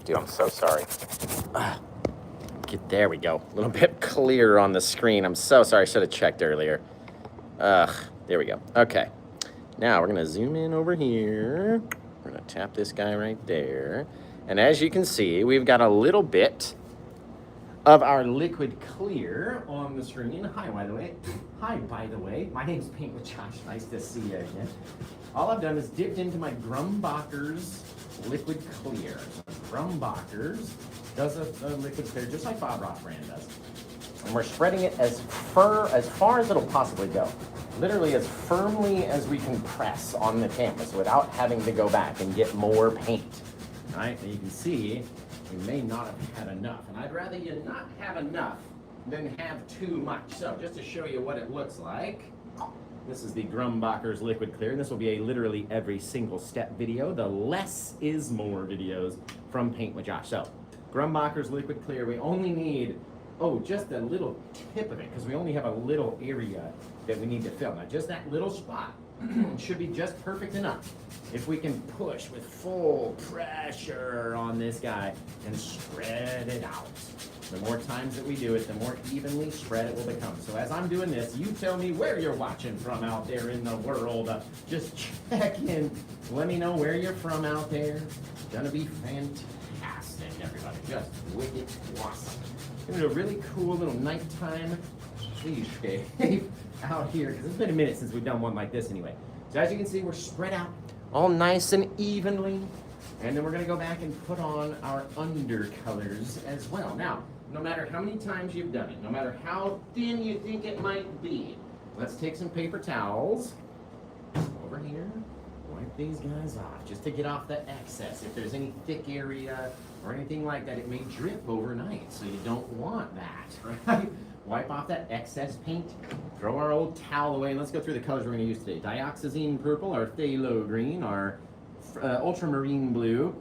Dude, I'm so sorry. There we go. A little bit clearer on the screen. I'm so sorry. I should have checked earlier. There we go. Okay. Now we're going to zoom in over here. We're going to tap this guy right there. And as you can see, we've got a little bit of our liquid clear on the screen. Hi, by the way. Hi, by the way. My name's Paint with Josh. Nice to see you again. All I've done is dipped into my Grumbacher's liquid clear. Grumbacher's does a liquid clear just like Bob Ross brand does. And we're spreading it as far as it'll possibly go. Literally as firmly as we can press on the canvas without having to go back and get more paint. All right, and you can see you may not have had enough. And I'd rather you not have enough than have too much. So just to show you what it looks like, this is the Grumbacher's liquid clear. This will be a literally every single step video, the less is more videos from Paint with Josh. So Grumbacher's liquid clear, we only need, just a little tip of it, because we only have a little area that we need to fill. Now just that little spot should be just perfect enough. If we can push with full pressure on this guy and spread it out. The more times that we do it, the more evenly spread it will become. So as I'm doing this, you tell me where you're watching from out there in the world. Just check in. Let me know where you're from out there. It's gonna be fantastic, everybody. Just wicked awesome. Gonna do a really cool little nighttime seascape out here, because it's been a minute since we've done one like this anyway. So as you can see, we're spread out all nice and evenly. And then we're gonna go back and put on our undercolors as well. Now, no matter how many times you've done it, no matter how thin you think it might be, let's take some paper towels over here, wipe these guys off, just to get off the excess. If there's any thick area or anything like that, it may drip overnight, so you don't want that, right? Wipe off that excess paint, throw our old towel away, and let's go through the colors we're gonna use today. Dioxazine purple, our phthalo green, our ultramarine blue,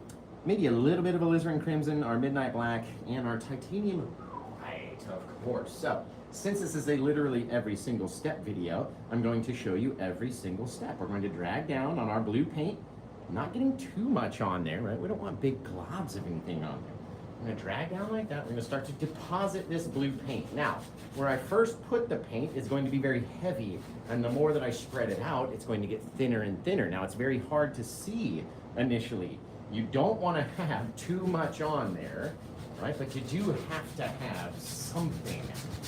maybe a little bit of alizarin crimson, our midnight black, and our titanium white, of course. So, since this is a literally every single step video, I'm going to show you every single step. We're going to drag down on our blue paint, not getting too much on there, right? We don't want big globs of anything on there. I'm gonna drag down like that. We're gonna start to deposit this blue paint. Now, where I first put the paint is going to be very heavy, and the more that I spread it out, it's going to get thinner and thinner. Now, it's very hard to see initially. You don't wanna have too much on there, right? But you do have to have something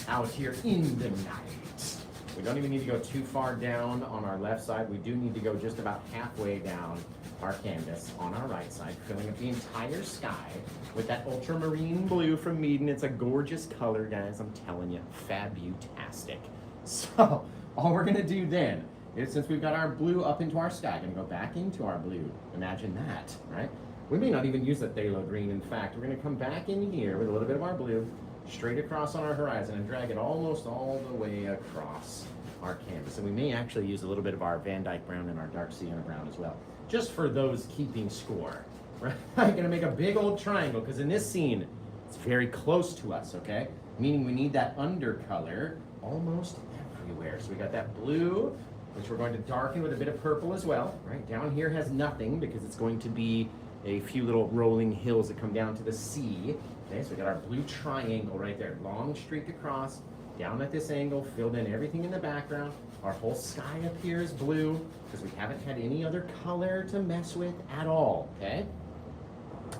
out here in the night. We don't even need to go too far down on our left side. We do need to go just about halfway down our canvas on our right side, filling up the entire sky with that ultramarine blue from Meaden. It's a gorgeous color, guys. I'm telling you, fabutastic. So all we're gonna do then is, since we've got our blue up into our sky, gonna go back into our blue. Imagine that, right? We may not even use the phthalo green. In fact, we're gonna come back in here with a little bit of our blue, straight across on our horizon, and drag it almost all the way across our canvas. And we may actually use a little bit of our Van Dyke brown and our dark Sienna brown as well, just for those keeping score. Right? I'm gonna make a big old triangle, because in this scene, it's very close to us, okay? Meaning we need that undercolor almost everywhere. So we got that blue, which we're going to darken with a bit of purple as well, right? Down here has nothing, because it's going to be a few little rolling hills that come down to the sea. Okay, so we got our blue triangle right there, long streak across, down at this angle, filled in everything in the background. Our whole sky up here is blue, because we haven't had any other color to mess with at all, okay?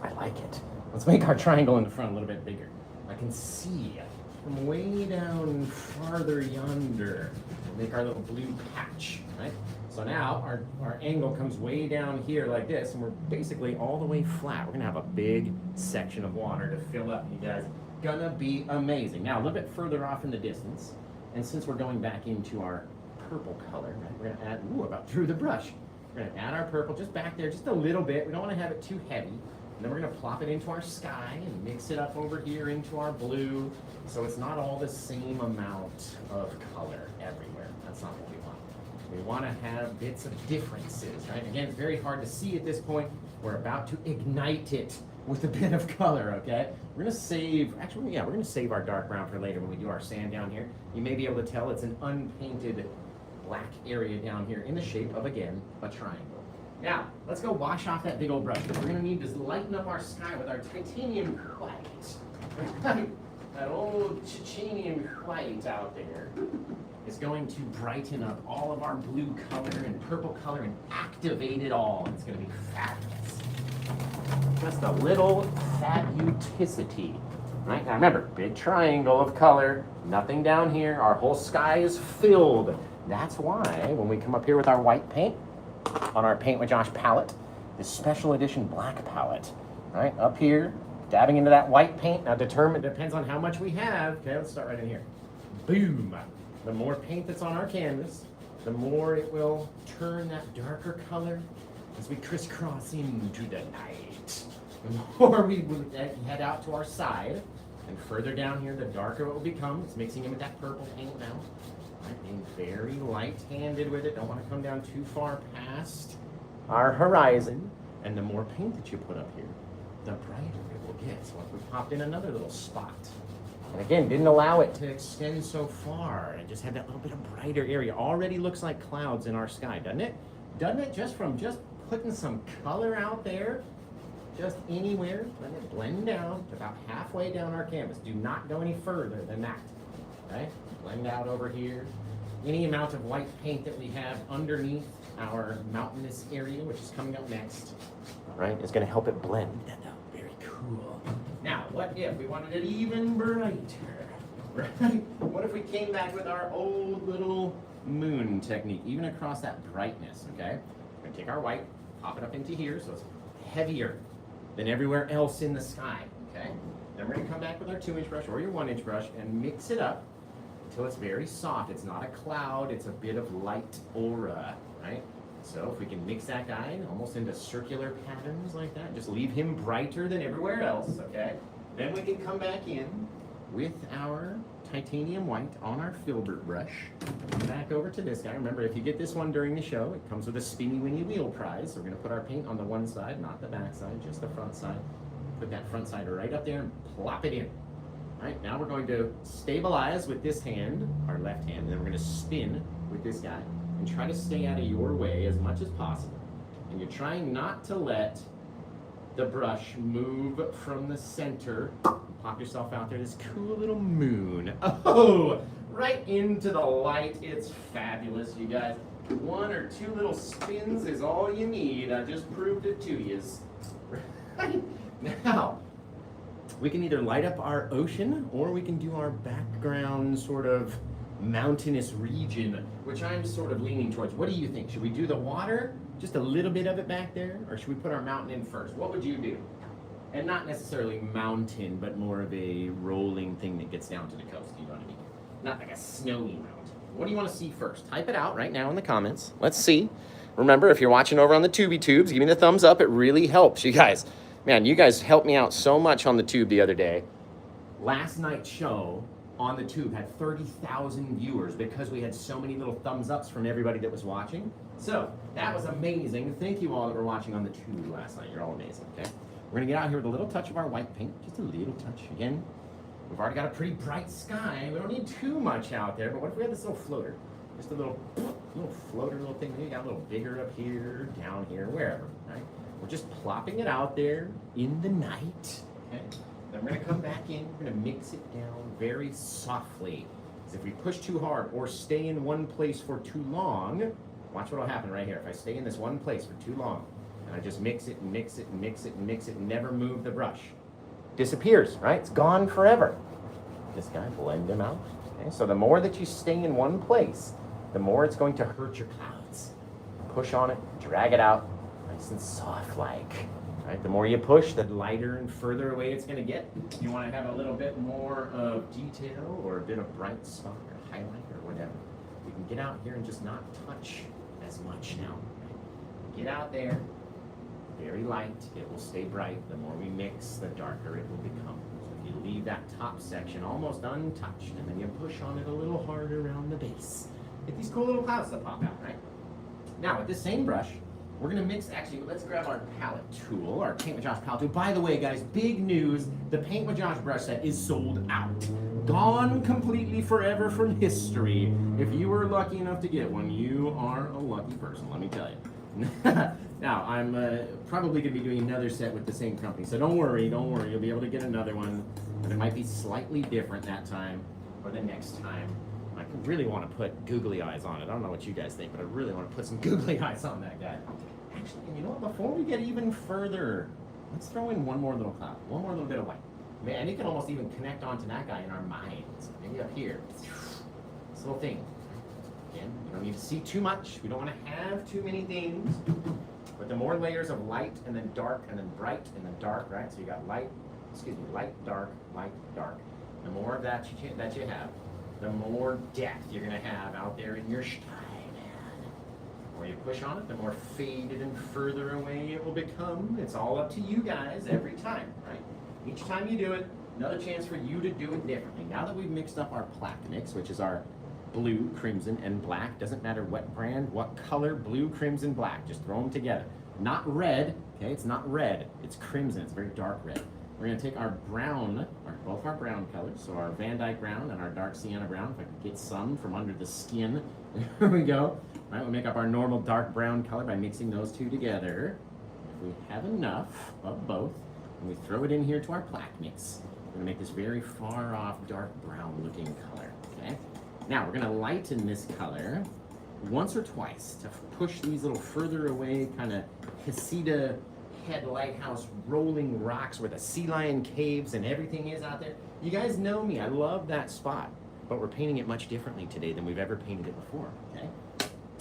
I like it. Let's make our triangle in the front a little bit bigger. I can see from way down farther yonder. We'll make our little blue patch, right? So now our angle comes way down here like this, and we're basically all the way flat. We're gonna have a big section of water to fill up, you guys. Gonna be amazing. Now, a little bit further off in the distance, and since we're going back into our purple color, right, we're gonna add, about through the brush. We're gonna add our purple just back there, just a little bit. We don't wanna have it too heavy. And then we're gonna plop it into our sky and mix it up over here into our blue, so it's not all the same amount of color everywhere. That's not what we want. We wanna have bits of differences, right? Again, it's very hard to see at this point. We're about to ignite it with a bit of color, okay? We're gonna save, actually, yeah, we're gonna save our dark brown for later when we do our sand down here. You may be able to tell it's an unpainted black area down here in the shape of, again, a triangle. Now, let's go wash off that big old brush. We're gonna need to lighten up our sky with our titanium white. That old titanium white out there is going to brighten up all of our blue color and purple color and activate it all. It's gonna be fabulous. Just a little fabuticity. Right, now remember, big triangle of color, nothing down here. Our whole sky is filled. That's why when we come up here with our white paint, on our Paint with Josh palette, this special edition black palette, right? Up here, dabbing into that white paint. Now depends on how much we have. Okay, let's start right in here. Boom. The more paint that's on our canvas, the more it will turn that darker color as we crisscross into the night. The more we will head out to our side, and further down here, the darker it will become. It's mixing in with that purple paint now. Right, being very light-handed with it. Don't want to come down too far past our horizon. And the more paint that you put up here, the brighter it will get. So we popped in another little spot. And again, didn't allow it to extend so far. It just had that little bit of brighter area. Already looks like clouds in our sky, doesn't it? Doesn't it? Just from putting some color out there, just anywhere, let it blend down to about halfway down our canvas. Do not go any further than that. Okay? Blend out over here. Any amount of white paint that we have underneath our mountainous area, which is coming up next, right, is going to help it blend that out. Very cool. Now, what if we wanted it even brighter, right? What if we came back with our old little moon technique, even across that brightness, okay? We're going to take our white, pop it up into here, so it's heavier than everywhere else in the sky, okay? Then we're going to come back with our 2-inch brush or your 1-inch brush and mix it up until it's very soft. It's not a cloud, it's a bit of light aura, right? So if we can mix that guy almost into circular patterns like that, just leave him brighter than everywhere else, okay? Then we can come back in with our titanium white on our filbert brush. Come back over to this guy. Remember, if you get this one during the show, it comes with a spinny winny wheel prize. So we're gonna put our paint on the one side, not the back side, just the front side. Put that front side right up there and plop it in. All right, now we're going to stabilize with this hand, our left hand, and then we're gonna spin with this guy and try to stay out of your way as much as possible. And you're trying not to let the brush move from the center. Pop yourself out there, this cool little moon. Oh, right into the light. It's fabulous, you guys. 1 or 2 little spins is all you need. I just proved it to you. Now, we can either light up our ocean or we can do our background sort of mountainous region, which I'm sort of leaning towards. What do you think? Should we do the water, just a little bit of it back there, or should we put our mountain in first? What would you do? And not necessarily mountain, but more of a rolling thing that gets down to the coast, you know what I mean? Not like a snowy mountain. What do you want to see first? Type it out right now in the comments. Let's see. Remember, if you're watching over on the Tubi Tubes, give me the thumbs up. It really helps, you guys. Man, you guys helped me out so much on the tube the other day. Last night's show on the tube had 30,000 viewers because we had so many little thumbs ups from everybody that was watching. So that was amazing. Thank you all that were watching on the tube last night. You're all amazing, okay? We're gonna get out here with a little touch of our white paint, just a little touch. Again, we've already got a pretty bright sky. We don't need too much out there, but what if we had this little floater? Just a little floater, little thing. Maybe got a little bigger up here, down here, wherever, right? We're just plopping it out there in the night, okay? Then we're gonna come back in, we're gonna mix it down very softly. Because if we push too hard or stay in one place for too long, watch what'll happen right here. If I stay in this one place for too long, and I just mix it and mix it and mix it and mix it and never move the brush, disappears, right? It's gone forever. This guy, blend him out. Okay? So the more that you stay in one place, the more it's going to hurt your clouds. Push on it, drag it out, nice and soft like. Right? The more you push, the lighter and further away it's going to get. If you want to have a little bit more of detail or a bit of bright spot or highlight or whatever, you can get out here and just not touch as much now. Right? Get out there, very light, it will stay bright. The more we mix, the darker it will become. So if you leave that top section almost untouched and then you push on it a little harder around the base, get these cool little clouds that pop out, right? Now with this same brush, we're gonna mix, actually, let's grab our palette tool, our Paint with Josh palette tool. By the way, guys, big news, the Paint with Josh brush set is sold out. Gone completely forever from history. If you were lucky enough to get one, you are a lucky person, let me tell you. Now, I'm probably going to be doing another set with the same company, so don't worry, you'll be able to get another one, but it might be slightly different that time, or the next time. I really want to put googly eyes on it. I don't know what you guys think, but I really want to put some googly eyes on that guy. Actually, you know what, before we get even further, let's throw in one more little cloud, one more little bit of white. Man, you can almost even connect onto that guy in our minds. Maybe up here, this little thing. Again, you don't need to see too much. We don't want to have too many things. But the more layers of light and then dark and then bright and then dark, right? So you got light, dark, light, dark. The more of that you have, the more depth you're going to have out there in your Stein. The more you push on it, the more faded and further away it will become. It's all up to you guys every time, right? Each time you do it, another chance for you to do it differently. Now that we've mixed up our plaque mix, which is our blue, crimson, and black. Doesn't matter what brand, what color, blue, crimson, black. Just throw them together. Not red, okay? It's not red. It's crimson. It's very dark red. We're going to take our brown, both our brown colors, so our Van Dyke brown and our dark Sienna brown. If I could get some from under the skin. There we go. All right, we'll make up our normal dark brown color by mixing those two together. If we have enough of both, and we throw it in here to our plaque mix. We're going to make this very far off dark brown looking color, okay? Now, we're going to lighten this color once or twice to push these little further away kind of Hesida head lighthouse rolling rocks where the sea lion caves and everything is out there. You guys know me. I love that spot. But we're painting it much differently today than we've ever painted it before, okay?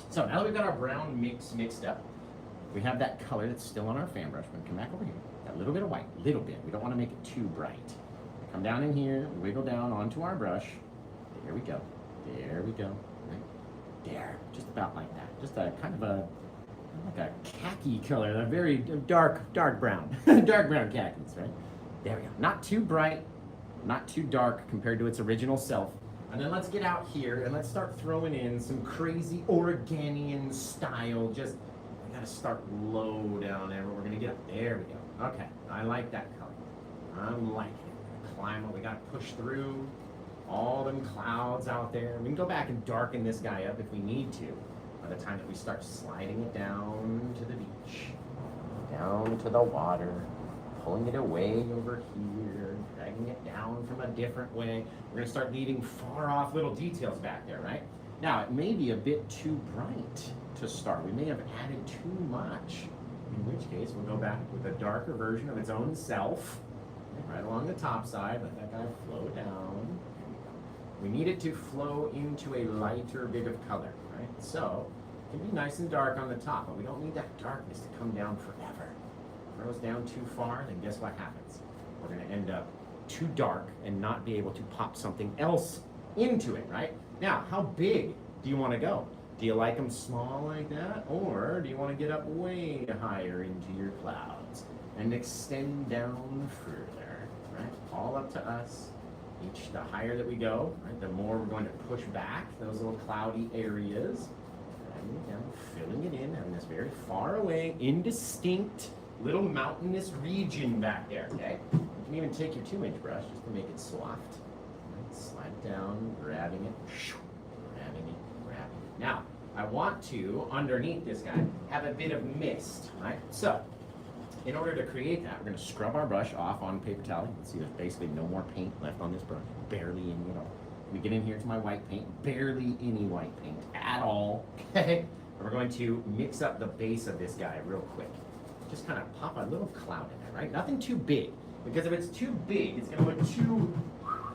So now that we've got our brown mixed up, we have that color that's still on our fan brush. We're going to come back over here. That little bit of white, little bit. We don't want to make it too bright. Come down in here, wiggle down onto our brush. There we go. There we go. Right there. Just about like that. Just a kind of like a khaki color, a very dark brown. Dark brown khakis, right? There we go. Not too bright, not too dark compared to its original self. And then let's get out here and let's start throwing in some crazy Oregonian style. Just, we gotta start low down there, but we're gonna get up. There we go. Okay, I like that color. I'm liking it. Climb it. We gotta push through all them clouds out there. We can go back and darken this guy up if we need to by the time that we start sliding it down to the beach, down to the water, pulling it away over here, dragging it down from a different way. We're going to start leaving far off little details back there, right? Now, it may be a bit too bright to start. We may have added too much, in which case we'll go back with a darker version of its own self, right along the top side, let that guy flow down. We need it to flow into a lighter bit of color, right? So, it can be nice and dark on the top, but we don't need that darkness to come down forever. If it goes down too far, then guess what happens? We're going to end up too dark and not be able to pop something else into it, right? Now, how big do you want to go? Do you like them small like that? Or do you want to get up way higher into your clouds and extend down further, right? All up to us. The higher that we go, right, the more we're going to push back those little cloudy areas. Dragging it down, filling it in, having this very far away, indistinct little mountainous region back there, okay? You can even take your 2-inch brush just to make it soft. Right, slide it down, grabbing it, grabbing it, grabbing it. Now, I want to, underneath this guy, have a bit of mist, right? So, in order to create that, we're going to scrub our brush off on paper towel. You can see there's basically no more paint left on this brush. Barely any at all. We get in here to my white paint. Barely any white paint at all. Okay? And we're going to mix up the base of this guy real quick. Just kind of pop a little cloud in there, right? Nothing too big. Because if it's too big, it's going to look too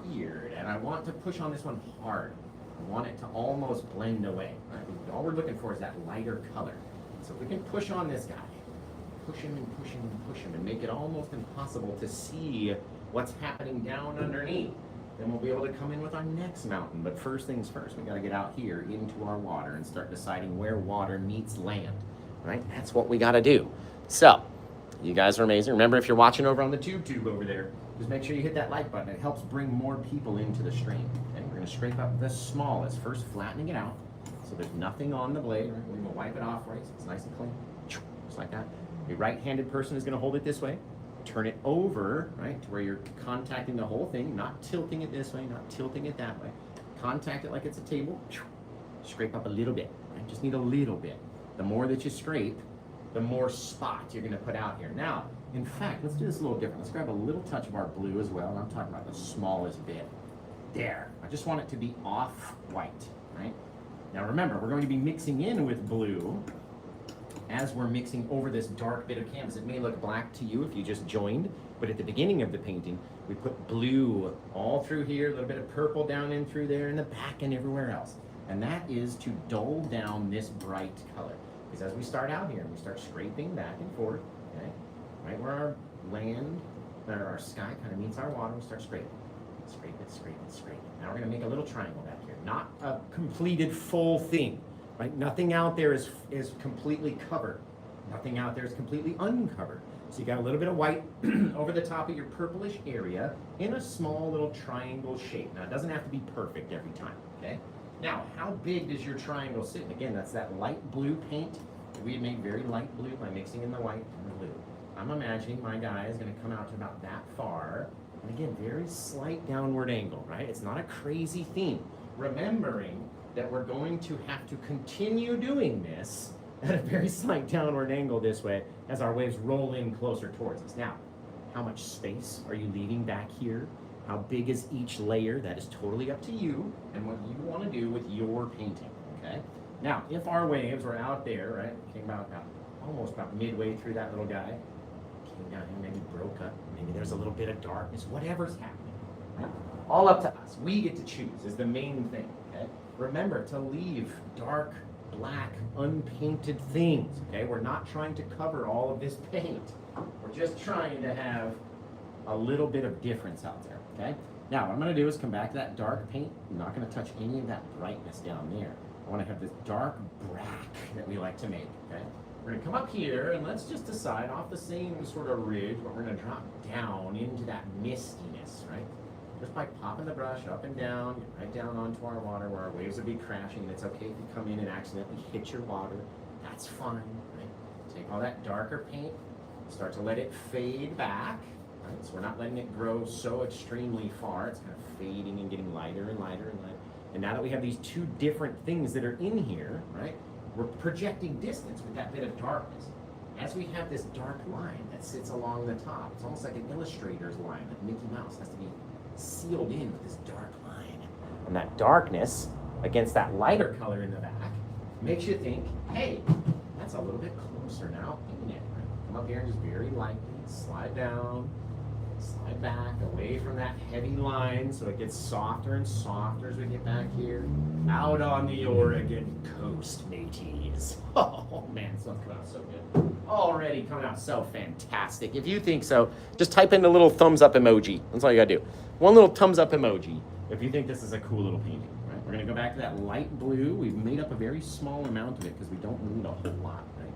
weird. And I want to push on this one hard. I want it to almost blend away. Right? All we're looking for is that lighter color. So if we can push on this guy, push him and push him and push him and make it almost impossible to see what's happening down underneath. Then we'll be able to come in with our next mountain. But first things first, we got to get out here into our water and start deciding where water meets land, right? That's what we got to do. So, you guys are amazing. Remember, if you're watching over on the tube over there, just make sure you hit that like button. It helps bring more people into the stream. And we're going to scrape up the smallest, first flattening it out so there's nothing on the blade. Right? We're going to wipe it off, right? So it's nice and clean, just like that. A right-handed person is going to hold it this way. Turn it over, right, to where you're contacting the whole thing, not tilting it this way, not tilting it that way. Contact it like it's a table. Scrape up a little bit, right? Just need a little bit. The more that you scrape, the more spots you're going to put out here. Now, in fact, let's do this a little different. Let's grab a little touch of our blue as well. And I'm talking about the smallest bit. There. I just want it to be off-white, right? Now remember, we're going to be mixing in with blue as we're mixing over this dark bit of canvas. It may look black to you if you just joined, but at the beginning of the painting, we put blue all through here, a little bit of purple down in through there, in the back and everywhere else. And that is to dull down this bright color. Because as we start out here, we start scraping back and forth, okay? Right where our land, or our sky kind of meets our water, we start scraping. Scrape it, scrape it, scrape it. Now we're going to make a little triangle back here. Not a completed full thing, right? Nothing out there is completely covered. Nothing out there is completely uncovered. So you got a little bit of white over the top of your purplish area in a small little triangle shape. Now it doesn't have to be perfect every time, okay? Now, how big does your triangle sit? Again, that's that light blue paint that we had made very light blue by mixing in the white and the blue. I'm imagining my guy is going to come out to about that far. And again, very slight downward angle, right? It's not a crazy theme. Remembering that we're going to have to continue doing this at a very slight downward angle this way as our waves roll in closer towards us. Now, how much space are you leaving back here? How big is each layer? That is totally up to you and what you want to do with your painting, okay? Now, if our waves were out there, right, came about almost about midway through that little guy, came down here, maybe broke up, maybe there's a little bit of darkness, whatever's happening, right? All up to us. We get to choose is the main thing, okay? Remember to leave dark, black, unpainted things, okay? We're not trying to cover all of this paint. We're just trying to have a little bit of difference out there, okay? Now, what I'm going to do is come back to that dark paint. I'm not going to touch any of that brightness down there. I want to have this dark brack that we like to make, okay? We're going to come up here, and let's just decide off the same sort of ridge, but we're going to drop down into that mistiness, right? Just by popping the brush up and down, get right down onto our water where our waves will be crashing. And it's okay if you come in and accidentally hit your water. That's fine, right? Take all that darker paint, start to let it fade back. Right? So we're not letting it grow so extremely far. It's kind of fading and getting lighter and lighter and lighter. And now that we have these two different things that are in here, right, we're projecting distance with that bit of darkness. As we have this dark line that sits along the top, it's almost like an illustrator's line, like Mickey Mouse has to be sealed in with this dark line. And that darkness against that lighter color in the back makes you think, hey, that's a little bit closer now, isn't it? Come up here and just very lightly slide down, slide back away from that heavy line so it gets softer and softer as we get back here. Out on the Oregon coast, mateys. Oh man, it's coming out so good. Already coming out so fantastic. If you think so, just type in the little thumbs up emoji. That's all you gotta do. One little thumbs up emoji if you think this is a cool little painting. Right? We're gonna go back to that light blue. We've made up a very small amount of it because we don't need a whole lot. Right?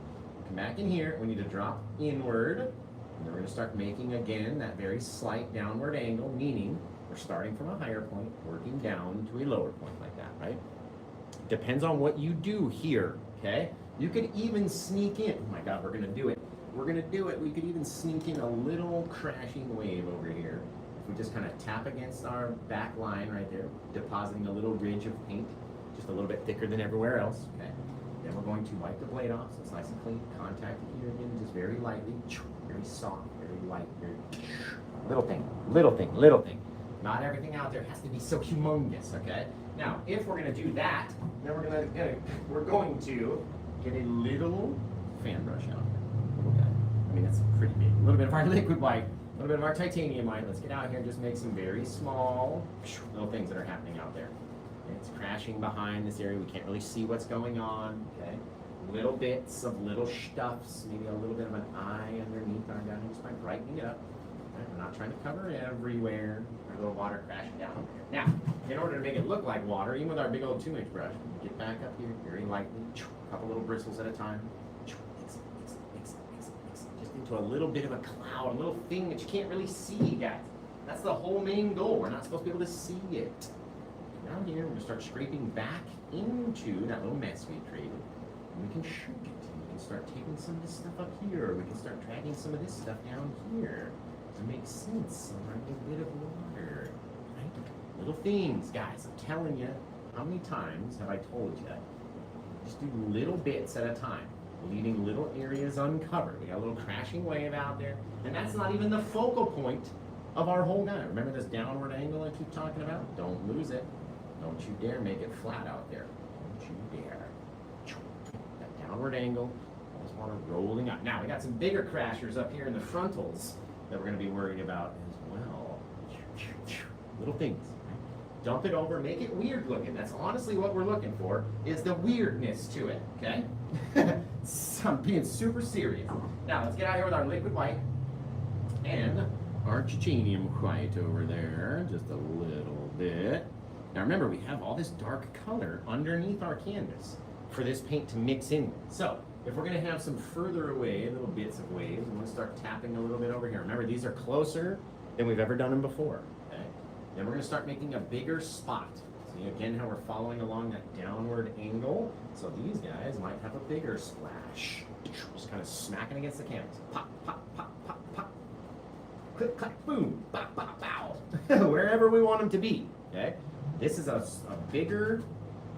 Come back in here. We need to drop inward. And then we're gonna start making again that very slight downward angle, meaning we're starting from a higher point, working down to a lower point like that, right? Depends on what you do here, okay? You could even sneak in. Oh my God, we're gonna do it. We're gonna do it. We could even sneak in a little crashing wave over here. If we just kind of tap against our back line right there, depositing a little ridge of paint, just a little bit thicker than everywhere else, okay? Then we're going to wipe the blade off, so it's nice and clean. Contact it here again, just very lightly, very soft, very light, very little thing, little thing, little thing. Not everything out there has to be so humongous, okay? Now, if we're gonna do that, then we're going to get a little fan brush out. Okay. I mean, that's pretty big. A little bit of our liquid white, a little bit of our titanium white. Let's get out here and just make some very small little things that are happening out there. Okay, it's crashing behind this area. We can't really see what's going on, okay? Little bits of little stuffs, maybe a little bit of an eye underneath our guy, just by brightening it up. Okay? We're not trying to cover everywhere. Our little water crashing down here. Now, in order to make it look like water, even with our big old 2-inch brush, get back up here very lightly, a couple little bristles at a time. Just into a little bit of a cloud, a little thing that you can't really see, guys. That's the whole main goal. We're not supposed to be able to see it. Down here, we're going to start scraping back into that little mess we created. And we can shrink it. We can start taking some of this stuff up here. We can start dragging some of this stuff down here to make sense of our bit of water. Right? Little things, guys. I'm telling you, how many times have I told you? just do little bits at a time, leaving little areas uncovered. We got a little crashing wave out there, and that's not even the focal point of our whole guy. Remember this downward angle I keep talking about? Don't lose it. Don't you dare make it flat out there. Don't you dare. That downward angle, all this water rolling up. Now, we got some bigger crashers up here in the frontals that we're going to be worried about as well. Little things. Dump it over, make it weird looking. That's honestly what we're looking for, is the weirdness to it, okay? So I'm being super serious. Now, let's get out here with our liquid white and our titanium white over there, just a little bit. Now remember, we have all this dark color underneath our canvas for this paint to mix in with. So, if we're gonna have some further away, little bits of waves, I'm gonna start tapping a little bit over here. Remember, these are closer than we've ever done them before, okay? Then we're gonna start making a bigger spot. See again how we're following along that downward angle? So these guys might have a bigger splash. Just kind of smacking against the canvas. Pop, pop, pop, pop, pop. Click, clack, boom, bop, bop, bow. Wherever we want them to be, okay? This is a bigger,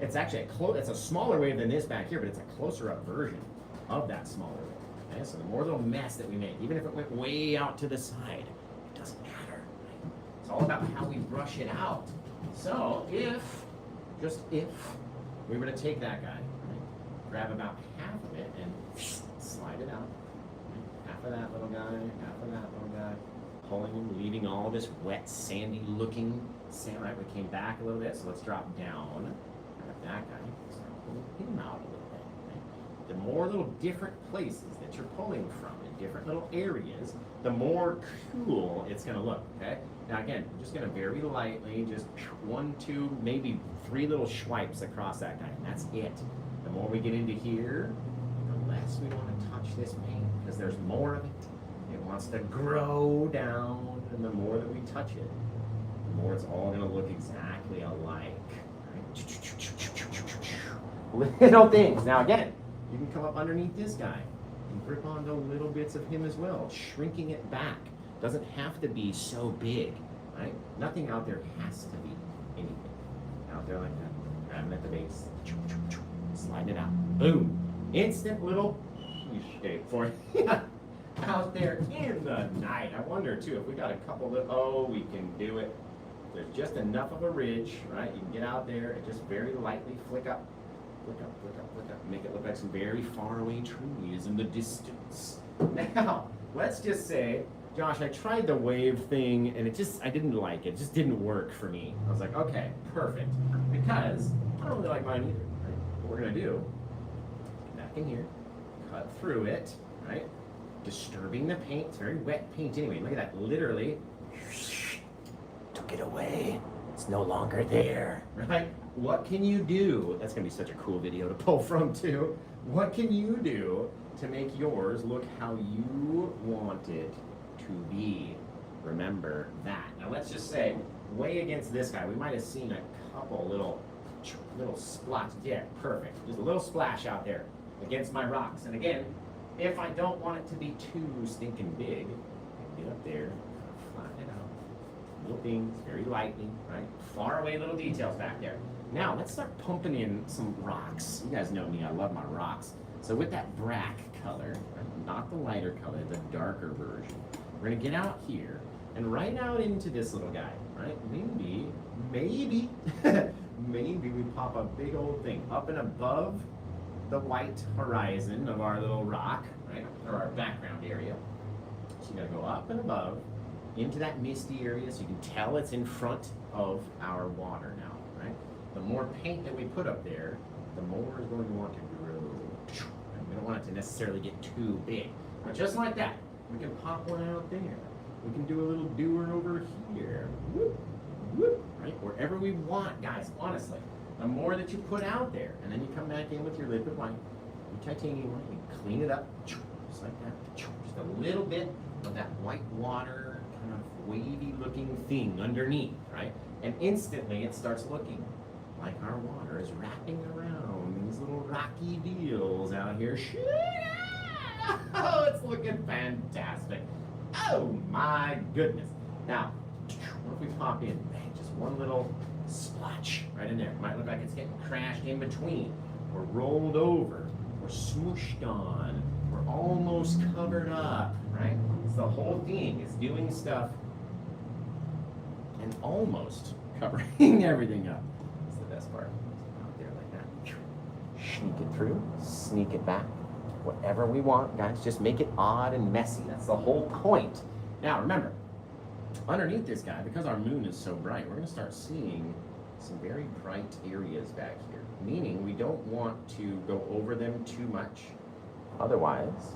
it's actually it's a smaller wave than this back here, but it's a closer up version of that smaller wave. Okay? So the more little mess that we make, even if it went way out to the side, it doesn't matter. Right? It's all about how we brush it out. So just if, we were to take that guy, right? Grab about half of it and slide it out. Right? Half of that little guy, half of that little guy. Pulling him, leaving all this wet, sandy looking sand. Right, we came back a little bit, so let's drop down. Grab that guy, start pulling him out a little bit. Right? The more little different places that you're pulling from in different little areas, the more cool it's going to look. Okay. Now again, I'm just going to very lightly, just 1, 2, maybe 3 little swipes across that guy, and that's it. The more we get into here, the less we want to touch this paint because there's more of it. It wants to grow down, and the more that we touch it, the more it's all going to look exactly alike. Right? Little things. Now again, you can come up underneath this guy and grip onto little bits of him as well, shrinking it back. Doesn't have to be so big, right? Nothing out there has to be anything. Out there like that. Grab him at the base. Slide it out. Boom. Instant little shape for it. Out there in the night. I wonder too if we got a couple of, oh, we can do it. There's just enough of a ridge, right? You can get out there and just very lightly flick up, flick up, flick up, flick up. Make it look like some very far away trees in the distance. Now, let's just say, Josh, I tried the wave thing and I didn't like it. It just didn't work for me. I was like, okay, perfect. Because I don't really like mine either, right? What we're gonna do, back in here, cut through it, right? Disturbing the paint. It's very wet paint anyway. Look at that. Literally took it away. It's no longer there. Right? What can you do? That's going to be such a cool video to pull from too. What can you do to make yours look how you want it to be? Remember that. Now let's just say, way against this guy, we might have seen a couple little splotches. Yeah, perfect. Just a little splash out there against my rocks. And again, if I don't want it to be too stinking big, I can get up there, flatten it out. Little things, very lightly, right? Far away little details back there. Now, let's start pumping in some rocks. You guys know me, I love my rocks. So with that brack color, right, not the lighter color, the darker version, we're gonna get out here and right out into this little guy, right? Maybe, maybe we pop a big old thing up and above the white horizon of our little rock, right, or our background area. So you gotta go up and above into that misty area so you can tell it's in front of our water now, right? The more paint that we put up there, the more it's going to want to grow. And we don't want it to necessarily get too big. But just like that, we can pop one out there. We can do a little doer over here. Whoop, whoop, right? Wherever we want, guys, honestly. The more that you put out there, and then you come back in with your liquid white, your titanium white, you clean it up, just like that. Just a little bit of that white water, kind of wavy looking thing underneath, right? And instantly it starts looking like our water is wrapping around these little rocky deals out here. Oh, it's looking fantastic. Oh my goodness. Now, what if we pop in, just one little splotch right in there. It might look like it's getting crashed in between we're rolled over, we're smooshed on, we're almost covered up, right? It's the whole thing is doing stuff and almost covering everything up. That's the best part. Out there like that. Sneak it through, sneak it back. Whatever we want, guys, just make it odd and messy. That's the whole point. Now, remember, underneath this guy, because our moon is so bright, we're going to start seeing some very bright areas back here, meaning we don't want to go over them too much. Otherwise,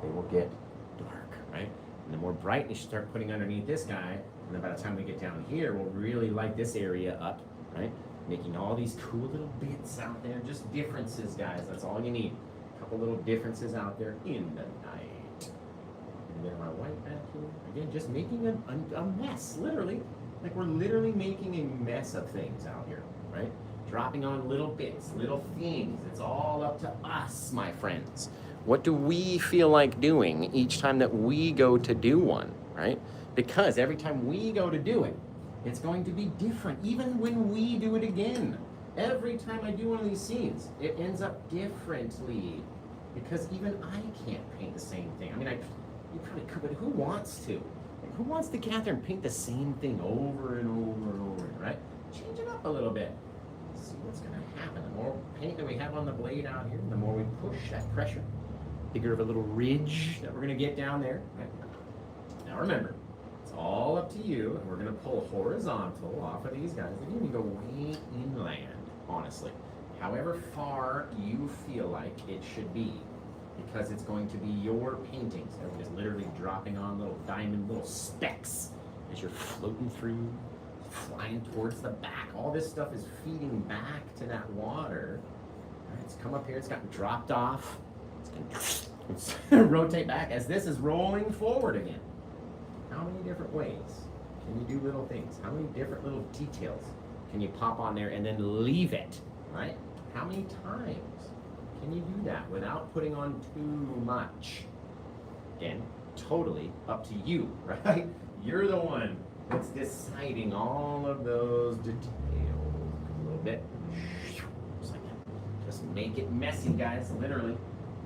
they will get dark, right? And the more brightness you start putting underneath this guy, and then by the time we get down here, we'll really light this area up, right? Making all these cool little bits out there, just differences, guys. That's all you need. A couple little differences out there in the night. And then our white back here, again, just making a mess, literally. Like we're literally making a mess of things out here, right? Dropping on little bits, little things. It's all up to us, my friends. What do we feel like doing each time that we go to do one, right? Because every time we go to do it, it's going to be different, even when we do it again. Every time I do one of these scenes, it ends up differently. Because even I can't paint the same thing. I mean, you probably could, but who wants to? Like, who wants to get out there and paint the same thing over and over and over, right? Change it up a little bit. See what's going to happen. The more paint that we have on the blade out here, the more we push that pressure. Bigger of a little ridge that we're going to get down there. Right? Now remember, it's all up to you, and we're going to pull horizontal off of these guys. They can go way inland, honestly. However far you feel like it should be, because it's going to be your paintings. So we're just literally dropping on little diamond, little specks as you're floating through, flying towards the back. All this stuff is feeding back to that water. All right, it's come up here, it's gotten dropped off. It's going to rotate back as this is rolling forward again. How many different ways can you do little things? How many different little details can you pop on there and then leave it, right? How many times can you do that without putting on too much? Again, totally up to you, right? You're the one that's deciding all of those details. A little bit. Just like that. Just make it messy, guys, literally.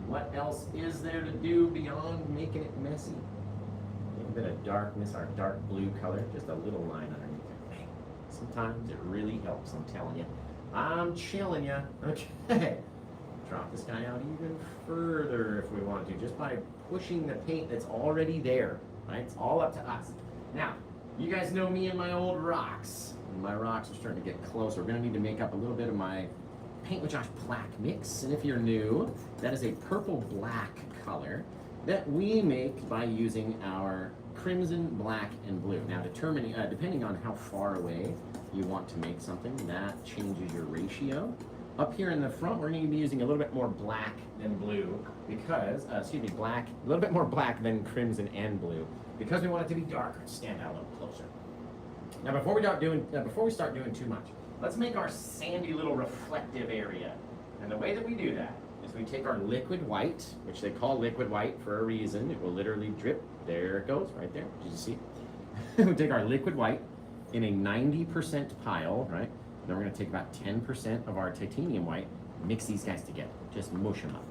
What else is there to do beyond making it messy? A little bit of darkness, our dark blue color, just a little line underneath it. Sometimes it really helps, I'm telling you. I'm chilling you. Okay. Drop this guy out even further if we want to, just by pushing the paint that's already there, right? It's all up to us. Now, you guys know me and my old rocks. My rocks are starting to get closer. We're going to need to make up a little bit of my Paint with Josh black mix. And if you're new, that is a purple-black color that we make by using our crimson, black, and blue. Now, depending on how far away you want to make something, that changes your ratio. Up here in the front, we're going to be using a little bit more black than blue because, black, a little bit more black than crimson and blue because we want it to be darker and stand out a little closer. Now, before we start doing too much, let's make our sandy little reflective area. And the way that we do that is we take our liquid white, which they call liquid white for a reason. It will literally drip. There it goes, right there. Did you see? We take our liquid white in a 90% pile, right? Then we're going to take about 10% of our titanium white, mix these guys together, just mush them up,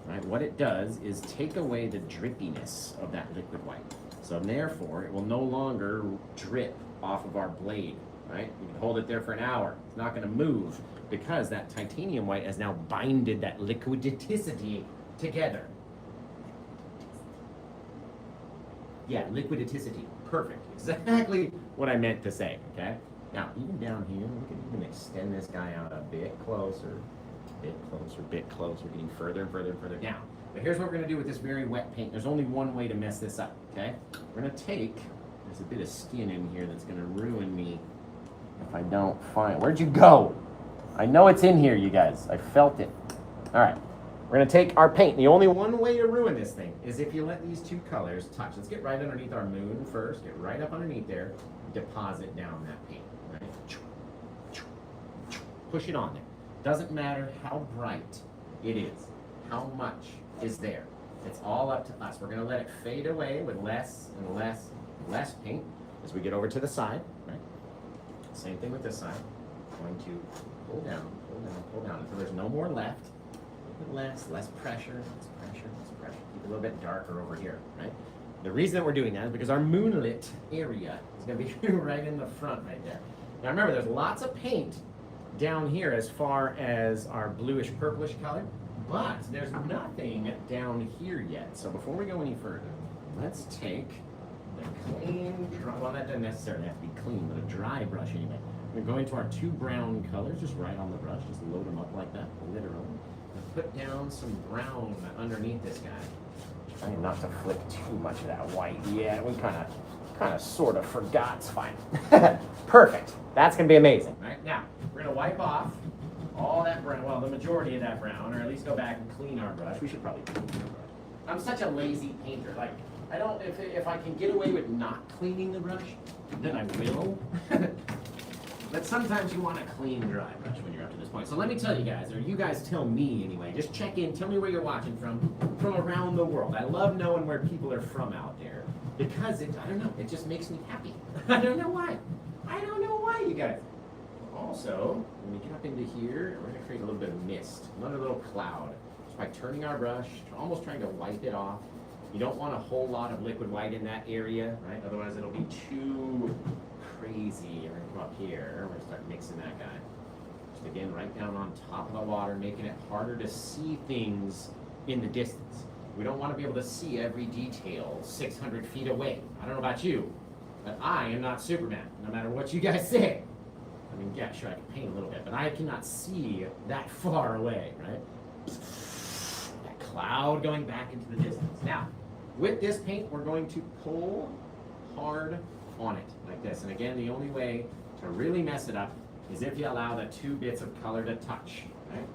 right? What it does is take away the drippiness of that liquid white. So therefore, it will no longer drip off of our blade, right? You can hold it there for an hour. It's not going to move because that titanium white has now binded that liquiditicity together. Yeah, liquiditicity. Perfect. Exactly what I meant to say, okay? Now, even down here, we can even extend this guy out a bit closer, getting further and further and further down. But here's what we're going to do with this very wet paint. There's only one way to mess this up, okay? We're going to take, there's a bit of skin in here that's going to ruin me if I don't find, where'd you go? I know it's in here, you guys. I felt it. All right, we're going to take our paint. The only one way to ruin this thing is if you let these two colors touch. Let's get right underneath our moon first. Get right up underneath there. Deposit down that paint. Right? Push it on there. Doesn't matter how bright it is, how much is there. It's all up to us. We're going to let it fade away with less and less and less paint as we get over to the side. Right? Same thing with this side. Going to pull down until there's no more left. less pressure, Keep it a little bit darker over here, right? The reason that we're doing that is because our moonlit area is going to be right in the front right there. Now remember, there's lots of paint down here as far as our bluish purplish color, but there's nothing down here yet. So before we go any further, let's take the clean, well, that doesn't necessarily have to be clean, but a dry brush anyway. We're going to our 2 brown colors, just right on the brush, just load them up like that, literally. And put down some brown underneath this guy. Trying not to flick too much of that white. Yeah, we kind of sort of forgot. It's fine. Perfect. That's going to be amazing. Right now, we're going to wipe off all that brown, well, the majority of that brown, or at least go back and clean our brush. We should probably clean our brush. I'm such a lazy painter. Like, I don't, if I can get away with not cleaning the brush, then I will. But sometimes you want a clean, dry brush when you're up to this point. So let me tell you guys, or you guys tell me anyway, just check in, tell me where you're watching from around the world. I love knowing where people are from out there because I don't know, it just makes me happy. I don't know why. I don't know why, you guys. Also, when we get up into here, we're gonna create a little bit of mist, another little cloud. Just by turning our brush, almost trying to wipe it off. You don't want a whole lot of liquid white in that area, right? Otherwise it'll be too crazy. We're gonna come up here, we're gonna start mixing that guy. Just again, right down on top of the water, making it harder to see things in the distance. We don't want to be able to see every detail 600 feet away. I don't know about you, but I am not Superman, no matter what you guys say. I mean, yeah, sure, I can paint a little bit, but I cannot see that far away, right? That cloud going back into the distance. Now, with this paint, we're going to pull hard on it like this. And again, the only way to really mess it up is if you allow the 2 bits of color to touch, right?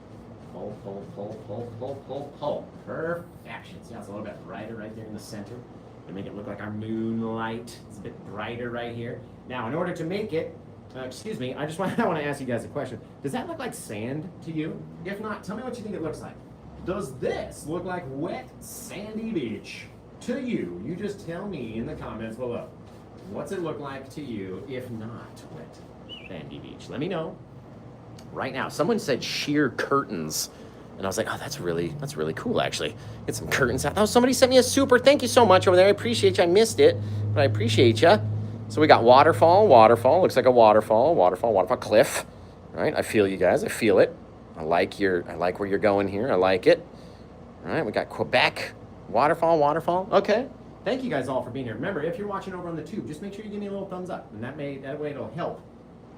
Pull, pull, pull, pull, pull, pull, pull. Perfection. See how it's a little bit brighter right there in the center? To make it look like our moonlight. It's a bit brighter right here. Now, in order to make it, excuse me, I want to ask you guys a question. Does that look like sand to you? If not, tell me what you think it looks like. Does this look like wet, sandy beach to you? You just tell me in the comments below. What's it look like to you if not wet, sandy beach? Let me know. Right now, someone said sheer curtains. And I was like, oh, that's really cool, actually. Get some curtains out. Oh, somebody sent me a super. Thank you so much over there. I appreciate you. I missed it, but I appreciate you. So we got waterfall. Looks like a waterfall, cliff. Right? I feel you guys. I feel it. I like where you're going here. I like it. All right, we got Quebec. Waterfall. Okay. Thank you guys all for being here. Remember, if you're watching over on the tube, just make sure you give me a little thumbs up. And that way it'll help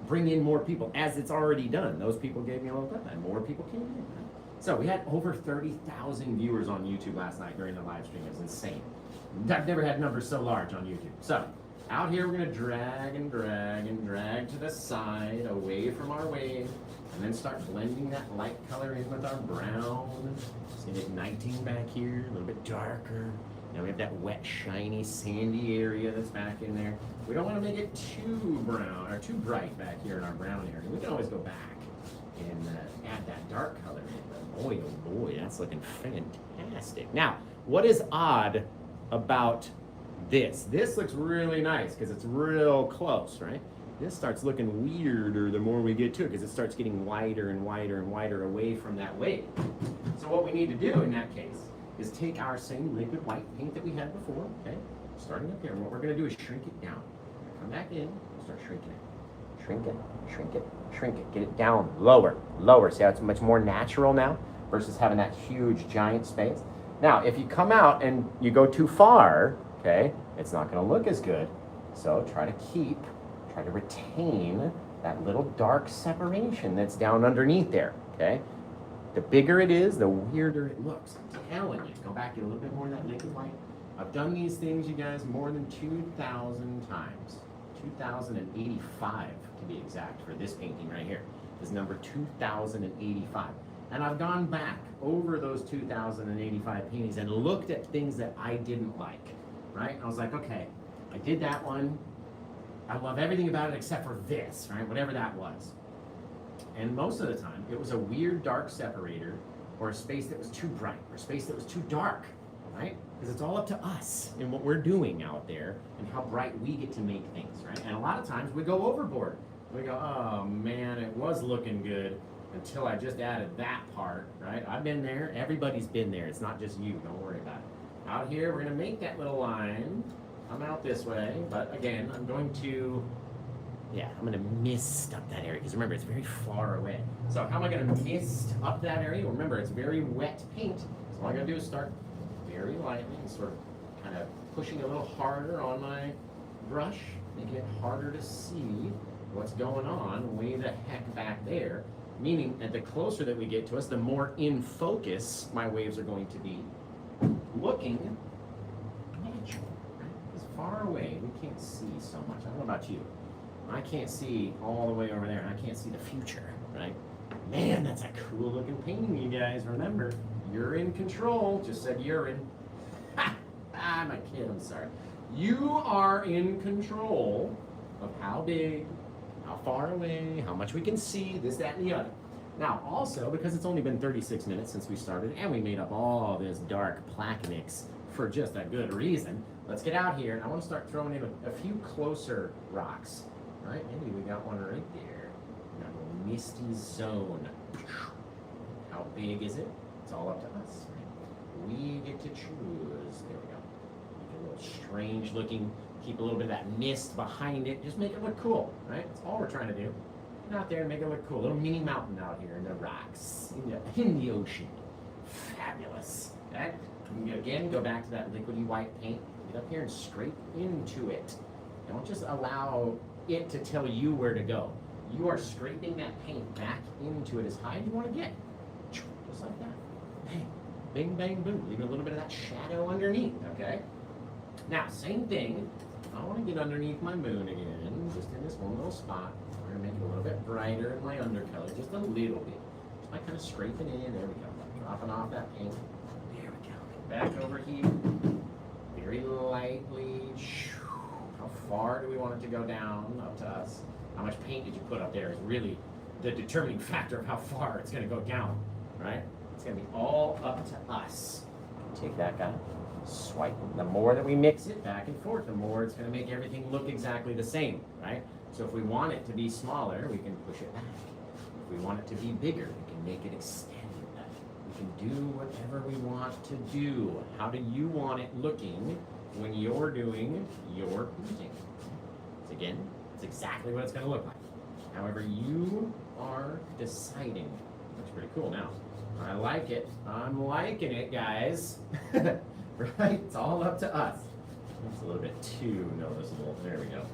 bring in more people, as it's already done. Those people gave me a little thumbs up, and more people came in. So we had over 30,000 viewers on YouTube last night during the live stream. It was insane. I've never had numbers so large on YouTube. So out here, we're going to drag and drag and drag to the side, away from our wave, and then start blending that light color in with our brown. Just igniting back here, a little bit darker. Now we have that wet, shiny, sandy area that's back in there. We don't want to make it too brown or too bright back here in our brown area. We can always go back and add that dark color in. But boy, oh boy, that's looking fantastic. Now, what is odd about this? This looks really nice because it's real close, right? This starts looking weirder the more we get to it because it starts getting wider and wider and wider away from that wave. So what we need to do in that case is take our same liquid white paint that we had before, okay? Starting up here, and what we're gonna do is shrink it down. Come back in, start shrinking it. Shrink it, shrink it, shrink it. Get it down, lower. See how it's much more natural now versus having that huge giant space? Now, if you come out and you go too far, okay, it's not gonna look as good. So try to retain that little dark separation that's down underneath there, okay? The bigger it is, the weirder it looks. I'm telling you. Go back, get a little bit more of that liquid white. I've done these things, you guys, more than 2,000 times. 2,085 to be exact for this painting right here. This is number 2,085. And I've gone back over those 2,085 paintings and looked at things that I didn't like, right? I was like, okay, I did that one. I love everything about it except for this, right? Whatever that was. And most of the time, it was a weird dark separator or a space that was too bright or a space that was too dark, right? Because it's all up to us and what we're doing out there and how bright we get to make things, right? And a lot of times we go overboard. We go, oh man, it was looking good, until I just added that part, right? I've been there. Everybody's been there. It's not just you. Don't worry about it. Out here, we're going to make that little line. I'm out this way, but again, I'm going to mist up that area, because remember, it's very far away. So how am I going to mist up that area? Well, remember, it's very wet paint. So all I got to do is start very lightly and sort of kind of pushing a little harder on my brush, making it harder to see what's going on way the heck back there. Meaning, that the closer that we get to us, the more in focus my waves are going to be. Looking natural, right? Because far away, we can't see so much. I don't know about you. I can't see all the way over there, and I can't see the future, right? Man, that's a cool looking painting, you guys. Remember, you're in control. Just said urine. Ha! I'm a kid, I'm sorry. You are in control of how big, how far away, how much we can see, this, that, and the other. Now, also, because it's only been 36 minutes since we started, and we made up all this dark plaque mix for just a good reason, let's get out here, and I want to start throwing in a few closer rocks. All right, maybe we got one right there. We got a little misty zone. How big is it? It's all up to us. Right? We get to choose. There we go. Make it a little strange looking. Keep a little bit of that mist behind it. Just make it look cool, right? That's all we're trying to do. Get out there and make it look cool. A little mini mountain out here in the rocks, in the ocean. Fabulous. Okay? We can, again, go back to that liquidy white paint. Get up here and scrape into it. Don't just allow it to tell you where to go. You are scraping that paint back into it as high as you want to get. Just like that. Bang, bing, bang, boom. Leaving a little bit of that shadow underneath, okay? Now, same thing. I want to get underneath my moon again, just in this one little spot. We're going to make it a little bit brighter in my undercolor, just a little bit. Just by kind of scraping in. There we go. Dropping off that paint. There we go. Back over here. Very lightly. How far do we want it to go down? Up to us. How much paint did you put up there is really the determining factor of how far it's going to go down, right? It's going to be all up to us. Take that guy, swipe. The more that we mix it back and forth, the more it's going to make everything look exactly the same, right? So if we want it to be smaller, we can push it back. If we want it to be bigger, we can make it extend. We can do whatever we want to do. How do you want it looking when you're doing your painting? So again, it's exactly what it's going to look like. However you are deciding. Looks pretty cool now. I like it. I'm liking it, guys. Right? It's all up to us. It's a little bit too noticeable. There we go.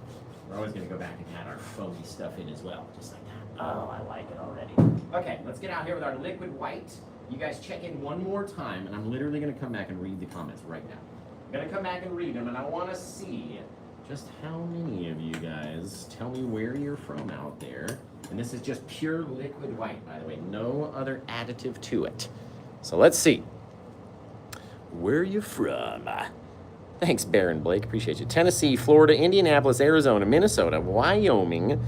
We're always going to go back and add our foamy stuff in as well, just like that. Oh, I like it already. Okay, let's get out here with our liquid white. You guys check in one more time, and I'm literally going to come back and read the comments right now. I'm going to come back and read them, and I want to see just how many of you guys tell me where you're from out there. And this is just pure liquid white, by the way. No other additive to it. So let's see. Where are you from? Thanks, Baron Blake. Appreciate you. Tennessee, Florida, Indianapolis, Arizona, Minnesota, Wyoming,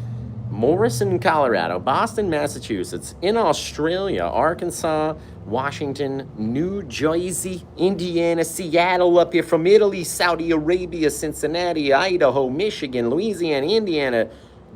Morrison, Colorado, Boston, Massachusetts, in Australia, Arkansas, Washington, New Jersey, Indiana, Seattle, up here from Italy, Saudi Arabia, Cincinnati, Idaho, Michigan, Louisiana, Indiana,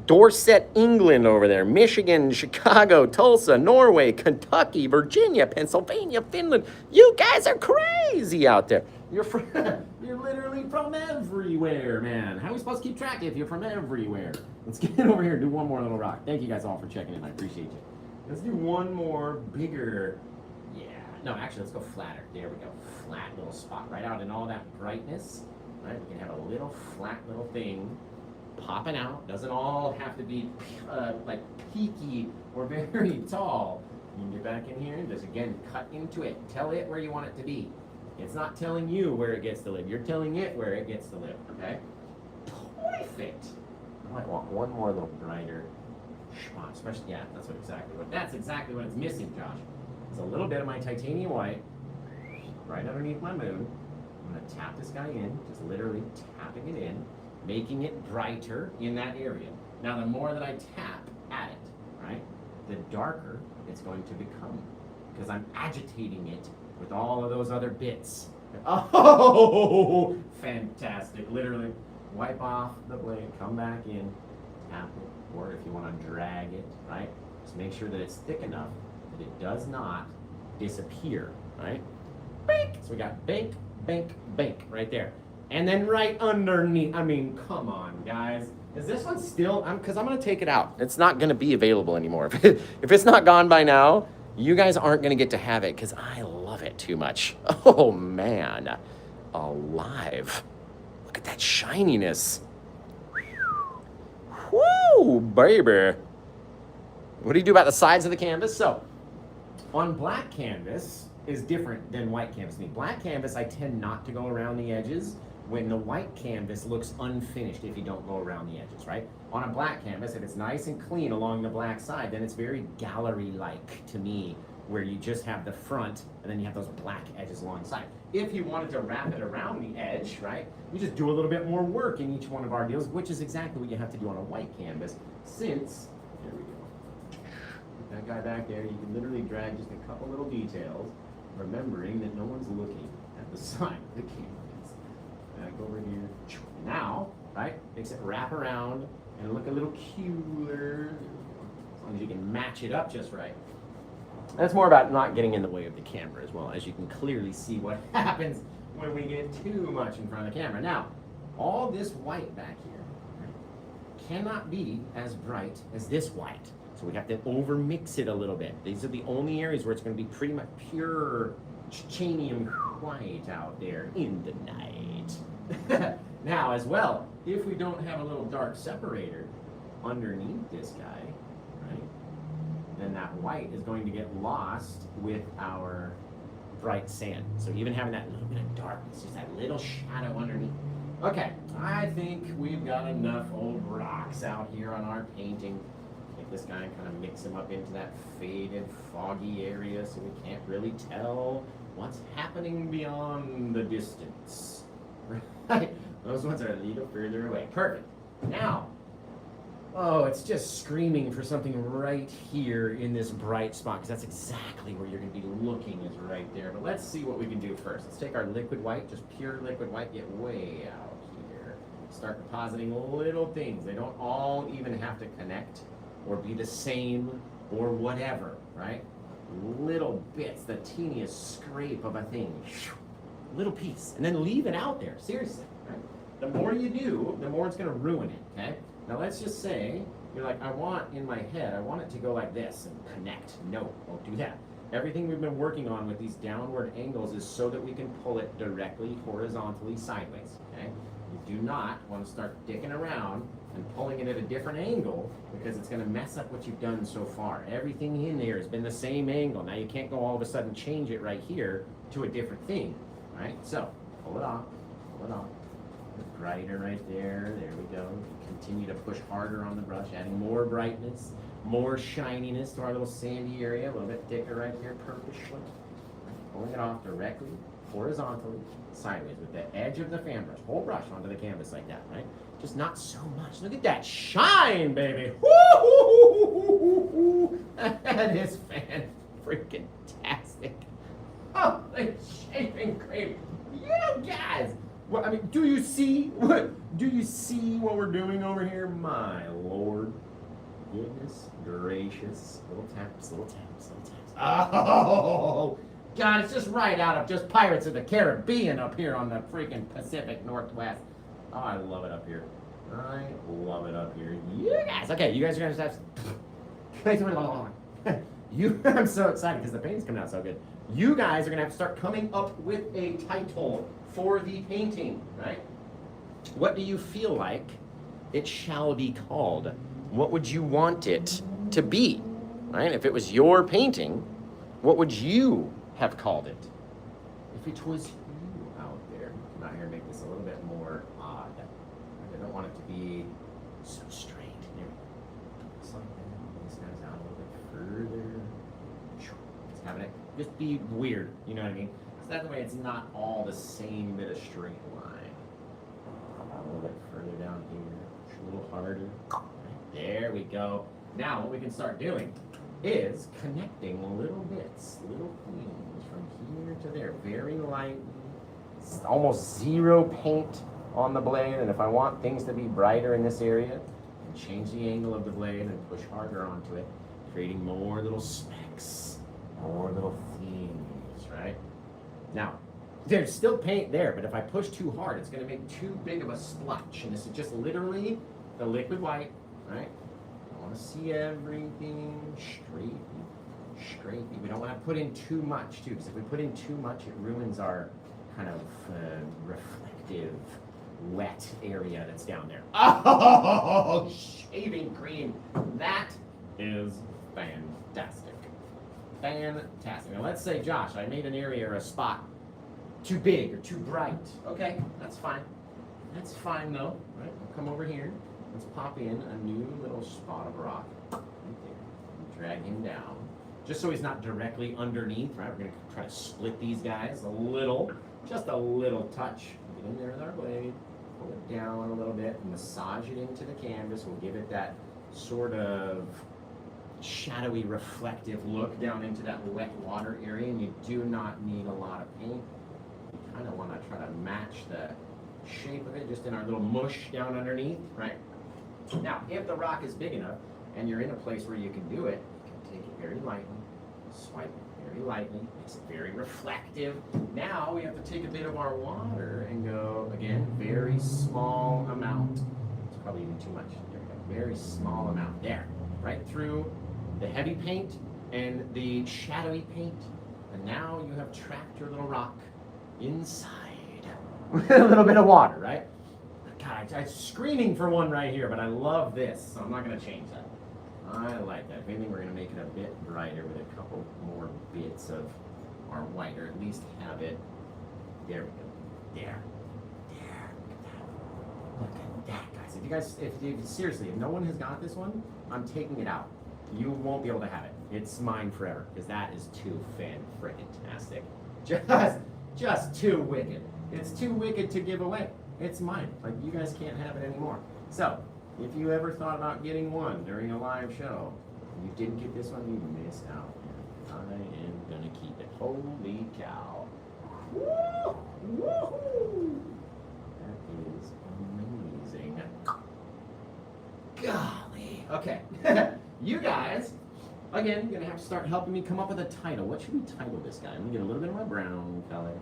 Dorset, England over there, Michigan, Chicago, Tulsa, Norway, Kentucky, Virginia, Pennsylvania, Finland. You guys are crazy out there. You're literally from everywhere, man. How are we supposed to keep track if you're from everywhere? Let's get over here and do one more little rock. Thank you guys all for checking in. I appreciate you. Let's do one more bigger. Yeah. No, actually, let's go flatter. There we go. Flat little spot right out in all that brightness. Right? We can have a little flat little thing popping out. Doesn't all have to be like peaky or very tall. You can get back in here and just again cut into it. Tell it where you want it to be. It's not telling you where it gets to live. You're telling it where it gets to live. Okay? Perfect. I might want one more little brighter spot. Especially, yeah, that's exactly what it's missing, Josh. It's a little bit of my titanium white right underneath my moon. I'm gonna tap this guy in, just literally tapping it in, making it brighter in that area. Now, the more that I tap at it, right, the darker it's going to become because I'm agitating it with all of those other bits. Oh, fantastic. Literally, wipe off the blade, come back in, tap it, or if you want to drag it, right, Just make sure that it's thick enough that it does not disappear, right? Bink! So we got bink, bink, bink right there. And then right underneath, I mean, come on, guys. Is this one still, because I'm going to take it out. It's not going to be available anymore. If it's not gone by now, you guys aren't going to get to have it because I love it too much. Oh, man. Alive. Look at that shininess. Woo, baby. What do you do about the sides of the canvas? So, on black canvas is different than white canvas. Black canvas, I tend not to go around the edges when the white canvas looks unfinished if you don't go around the edges, right? On a black canvas, if it's nice and clean along the black side, then it's very gallery-like to me, where you just have the front and then you have those black edges alongside. If you wanted to wrap it around the edge, right, you just do a little bit more work in each one of our deals, which is exactly what you have to do on a white canvas, since, there we go, that guy back there, you can literally drag just a couple little details, remembering that no one's looking at the side of the canvas. Back over here. Now, right, makes it wrap around and look a little cuter, as long as you can match it up just right. That's more about not getting in the way of the camera as well, as you can clearly see what happens when we get too much in front of the camera. Now, all this white back here, right, cannot be as bright as this white. So we have to over mix it a little bit. These are the only areas where it's going to be pretty much pure Cadmium white out there in the night. Now, as well, if we don't have a little dark separator underneath this guy, right, then that white is going to get lost with our bright sand. So even having that little bit of darkness, just that little shadow underneath. Okay, I think we've got enough old rocks out here on our painting. Take this guy and kind of mix him up into that faded, foggy area so we can't really tell what's happening beyond the distance. Right? Those ones are a little further away. Perfect. Now, oh, it's just screaming for something right here in this bright spot, because that's exactly where you're going to be looking, is right there. But let's see what we can do first. Let's take our liquid white, just pure liquid white, get way out here. Start depositing little things. They don't all even have to connect or be the same or whatever, right? Little bits, the teeniest scrape of a thing. Little piece. And then leave it out there, seriously, right? The more you do, the more it's going to ruin it, okay? Now let's just say, you're like, I want, in my head, I want it to go like this and connect. No, don't do that. Everything we've been working on with these downward angles is so that we can pull it directly, horizontally, sideways, okay? You do not want to start dicking around and pulling it at a different angle, because it's going to mess up what you've done so far. Everything in there has been the same angle. Now you can't go all of a sudden change it right here to a different thing, right? So, pull it off, pull it off. Brighter right there, there we go. Continue to push harder on the brush, adding more brightness, more shininess to our little sandy area, a little bit thicker right here, purplishly. Pulling it off directly, horizontally, sideways, with the edge of the fan brush. Whole brush onto the canvas like that, right? Just not so much. Look at that shine, baby. Woo! That is fan-freaking-tastic. Oh, the shaving cream. You guys. Well, I mean, do you see what we're doing over here? My Lord. Goodness gracious. Little taps, little taps, little taps. Oh, God, it's just right out of just Pirates of the Caribbean up here on the freaking Pacific Northwest. Oh, I love it up here. I love it up here. You guys. Okay, you guys are going to have I'm so excited because the paint's coming out so good. You guys are going to have to start coming up with a title for the painting, right? What do you feel like it shall be called? What would you want it to be, right? If it was your painting, what would you have called it? If it was you out there, come out here and make this a little bit more odd. I don't want it to be so straight. There we go. Something. This guy's out a little bit further. Just having it just be weird, you know what I mean? So that way it's not all the same bit of straight line. A little bit further down here, a little harder. Right, there we go. Now what we can start doing is connecting little bits, little things from here to there, very lightly. It's almost zero paint on the blade, and if I want things to be brighter in this area, I can change the angle of the blade and push harder onto it. If creating more little specks, more little things, right? Now, there's still paint there, but if I push too hard, it's going to make too big of a splotch. And this is just literally the liquid white, right? I want to see everything straight. We don't want to put in too much, too, because if we put in too much, it ruins our kind of reflective, wet area that's down there. Oh, shaving cream. That is fantastic. Fantastic. Now, let's say, Josh, I made an area or a spot too big or too bright. Okay, that's fine. That's fine, though. Right? We'll come over here. Let's pop in a new little spot of rock right there. Drag him down. Just so he's not directly underneath, right? We're going to try to split these guys a little. Just a little touch. Get in there with our blade. Pull it down a little bit. Massage it into the canvas. We'll give it that sort of shadowy, reflective look down into that wet water area. And you do not need a lot of paint. You kind of want to try to match the shape of it just in our little mush down underneath, right? Now, if the rock is big enough and you're in a place where you can do it, you can take it very lightly, swipe it very lightly, makes it very reflective. Now we have to take a bit of our water and go, again, very small amount. It's probably even too much. There we go. Very small amount. There. Right through the heavy paint and the shadowy paint. And now you have trapped your little rock inside with a little bit of water, right? God, I'm screaming for one right here, but I love this, so I'm not going to change that. I like that. If anything, we're going to make it a bit brighter with a couple more bits of our white, or at least have it. There we go. There. Look at that, guys. If seriously, if no one has got this one, I'm taking it out. You won't be able to have it. It's mine forever, because that is too fan-frickin-tastic. Just too wicked. It's too wicked to give away. It's mine. Like, you guys can't have it anymore. So, if you ever thought about getting one during a live show, and you didn't get this one, you missed out. I am gonna keep it. Holy cow. Woo! Woo-hoo! That is amazing. Golly. Okay. You guys, again, you're gonna have to start helping me come up with a title. What should we title this guy? I'm gonna get a little bit of my brown color.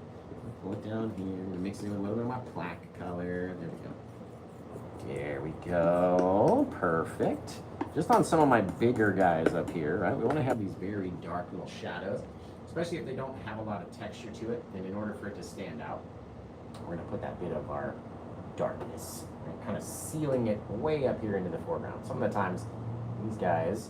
Pull it down here. I'm gonna mix it with a little bit of my black color. There we go. There we go. Perfect. Just on some of my bigger guys up here, right? We want to have these very dark little shadows, especially if they don't have a lot of texture to it. And in order for it to stand out, we're gonna put that bit of our darkness, right? Kind of sealing it way up here into the foreground. Some of the times, these guys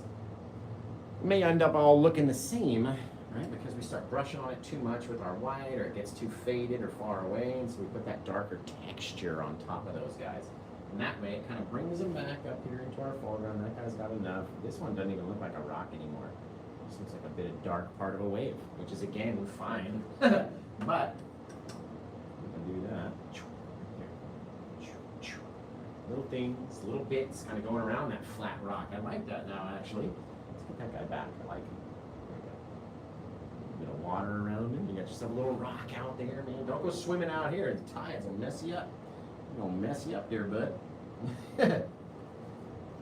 may end up all looking the same, right? Because we start brushing on it too much with our white, or it gets too faded or far away, and so we put that darker texture on top of those guys. And that way, it kind of brings them back up here into our foreground. That guy's got enough. This one doesn't even look like a rock anymore. It just looks like a bit of dark part of a wave, which is, again, fine. But we can do that. Little things, little bits kind of going around that flat rock. I like that now, actually. Let's get that guy back. I like him. There we go. A bit of water around him. You got yourself a little rock out there, man. Don't go swimming out here. The tides will mess you up. It'll mess you up there, bud.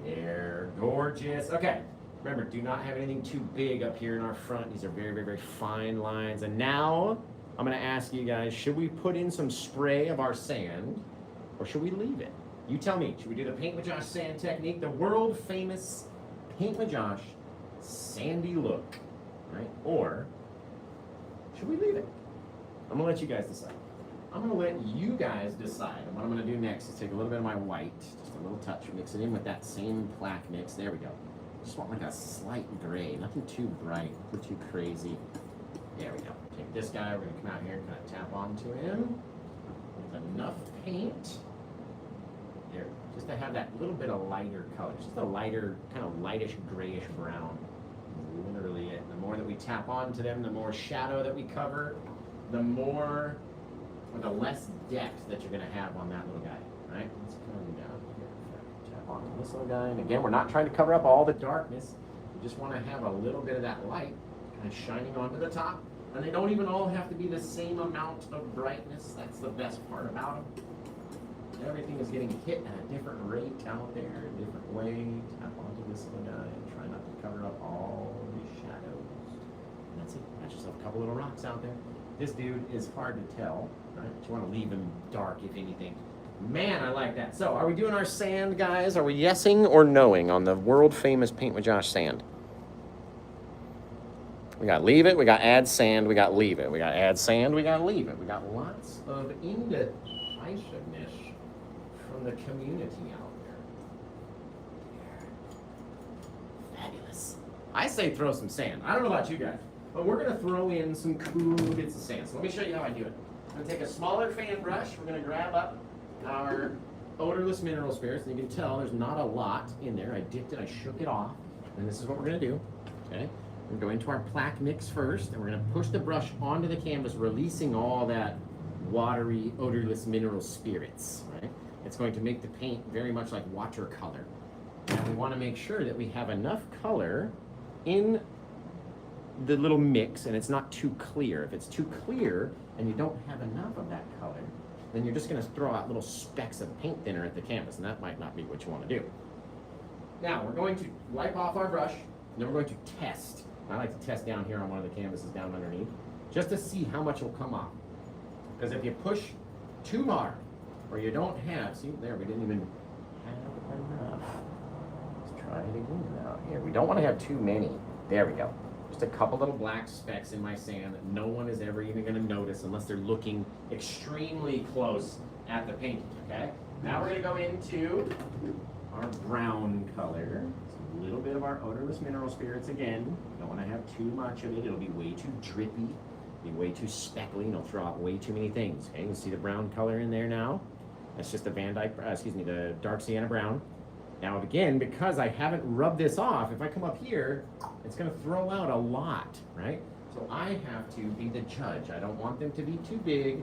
There. Gorgeous. Okay. Remember, do not have anything too big up here in our front. These are very, very, very fine lines. And now, I'm going to ask you guys, should we put in some spray of our sand, or should we leave it? You tell me, should we do the Paint with Josh sand technique, the world famous Paint with Josh sandy look, right? Or should we leave it? I'm gonna let you guys decide. I'm gonna let you guys decide. And what I'm gonna do next is take a little bit of my white, just a little touch, mix it in with that same plaque mix. There we go. Just want like a slight gray, nothing too bright, nothing too crazy. There we go. Take this guy, we're gonna come out here and kind of tap onto him with enough paint. There, just to have that little bit of lighter color, just a lighter, kind of lightish grayish brown. Literally it. The more that we tap onto them, the more shadow that we cover, the more, or the less depth that you're going to have on that little guy, right? Let's come down here, tap on this little guy. And again, we're not trying to cover up all the darkness. We just want to have a little bit of that light kind of shining onto the top. And they don't even all have to be the same amount of brightness. That's the best part about them. Everything is getting hit at a different rate out there, a different way. Tap onto this little guy and try not to cover up all the shadows. And that's it. Got yourself a couple little rocks out there. This dude is hard to tell, right? But you want to leave him dark, if anything. Man, I like that. So, are we doing our sand, guys? Are we yesing or knowing on the world-famous Paint with Josh sand? We got leave it, we got add sand, we got leave it. We got add sand, we got leave it. We got lots of indecisiveness from the community out there. Fabulous. I say throw some sand. I don't know about you guys, but we're going to throw in some cool bits of sand. So let me show you how I do it. I'm going to take a smaller fan brush. We're going to grab up our odorless mineral spirits. And you can tell there's not a lot in there. I dipped it, I shook it off. And this is what we're going to do. Okay. We're going to go into our plaque mix first, and we're going to push the brush onto the canvas, releasing all that watery, odorless mineral spirits, right? It's going to make the paint very much like watercolor. And we want to make sure that we have enough color in the little mix, and it's not too clear. If it's too clear and you don't have enough of that color, then you're just going to throw out little specks of paint thinner at the canvas, and that might not be what you want to do. Now, we're going to wipe off our brush, and then we're going to test. I like to test down here on one of the canvases down underneath, just to see how much will come off. Because if you push too hard, or you don't have, see there, we didn't even have enough. Let's try it again now. Here, we don't want to have too many. There we go. Just a couple little black specks in my sand that no one is ever even going to notice unless they're looking extremely close at the painting, okay? Now we're going to go into our brown color. A little bit of our odorless mineral spirits again. You don't want to have too much of it. It'll be way too drippy, be way too speckly, and it'll throw out way too many things. Okay, you can see the brown color in there now. That's just the the dark sienna brown. Now again, because I haven't rubbed this off, if I come up here, it's going to throw out a lot, right? So I have to be the judge. I don't want them to be too big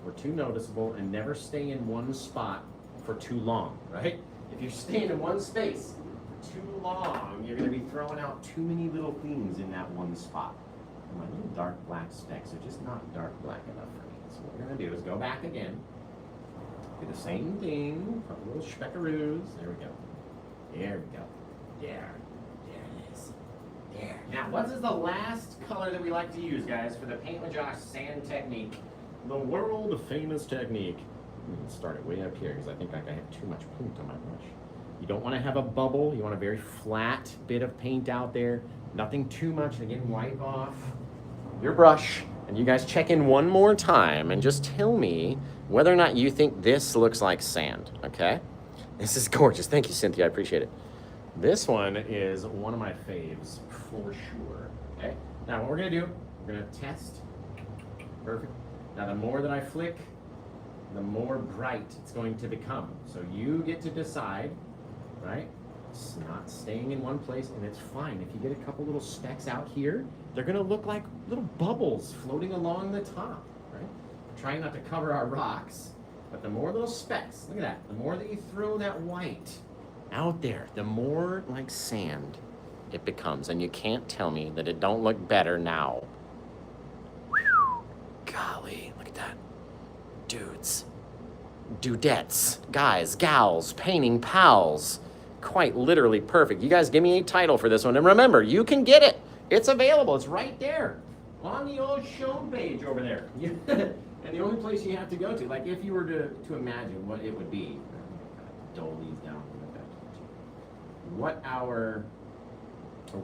or too noticeable, and never stay in one spot for too long, right? If you're staying in one space too long, you're going to be throwing out too many little things in that one spot. And my little dark black specks are just not dark black enough for me. So what we're going to do is go back again, do the same thing, a couple little speckaroos. There we go. There we go. There it is. There. Now, what is the last color that we like to use, guys, for the Paint with Josh sand technique? The world famous technique. Start it way up here because I think I have too much paint on my brush. You don't want to have a bubble. You want a very flat bit of paint out there. Nothing too much. Again, wipe off your brush. And you guys check in one more time and just tell me whether or not you think this looks like sand, okay? This is gorgeous. Thank you, Cynthia. I appreciate it. This one is one of my faves for sure, okay? Now, what we're going to do, we're going to test. Perfect. Now, the more that I flick, the more bright it's going to become. So you get to decide, right? It's not staying in one place, and it's fine. If you get a couple little specks out here, they're going to look like little bubbles floating along the top, right? We're trying not to cover our rocks, but the more little specks, look at that, the more that you throw that white out there, the more like sand it becomes, and you can't tell me that it don't look better now. Whew. Golly, look at that. Dudes, dudettes, guys, gals, painting pals. Quite literally perfect. You guys give me a title for this one. And remember, you can get it. It's available. It's right there on the old show page over there. And the only place you have to go to, like if you were to imagine what it would be, dull these down like that. What or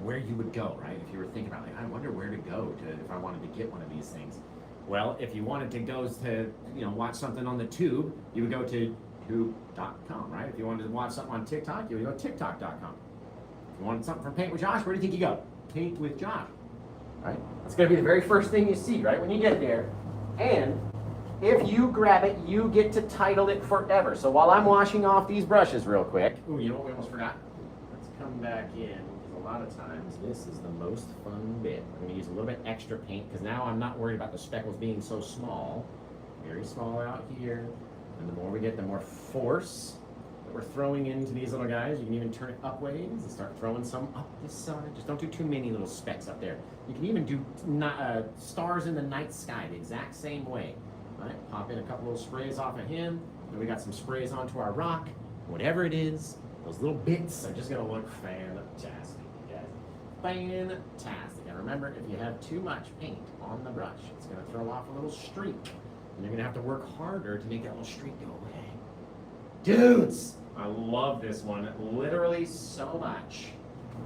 where you would go, right? If you were thinking about, like, I wonder where to go to if I wanted to get one of these things. Well, if you wanted to go to, watch something on the tube, you would go to tube.com, right? If you wanted to watch something on TikTok, you would go TikTok.com. If you wanted something from Paint with Josh, where do you think you go? Paint with Josh, right? That's going to be the very first thing you see, right, when you get there. And if you grab it, you get to title it forever. So while I'm washing off these brushes real quick, ooh, you know what we almost forgot? Let's come back in. A lot of times, this is the most fun bit. I'm going to use a little bit extra paint because now I'm not worried about the speckles being so small. Very small out here. And the more we get, the more force that we're throwing into these little guys. You can even turn it upways and start throwing some up this side. Just don't do too many little specks up there. You can even do stars in the night sky the exact same way. All right, pop in a couple little sprays off of him, Then we got some sprays onto our rock. Whatever it is, those little bits are just gonna look fantastic, you guys. Fantastic. And remember, if you have too much paint on the brush, it's gonna throw off a little streak. And you're gonna have to work harder to make that little streak go away. Dudes, I love this one literally so much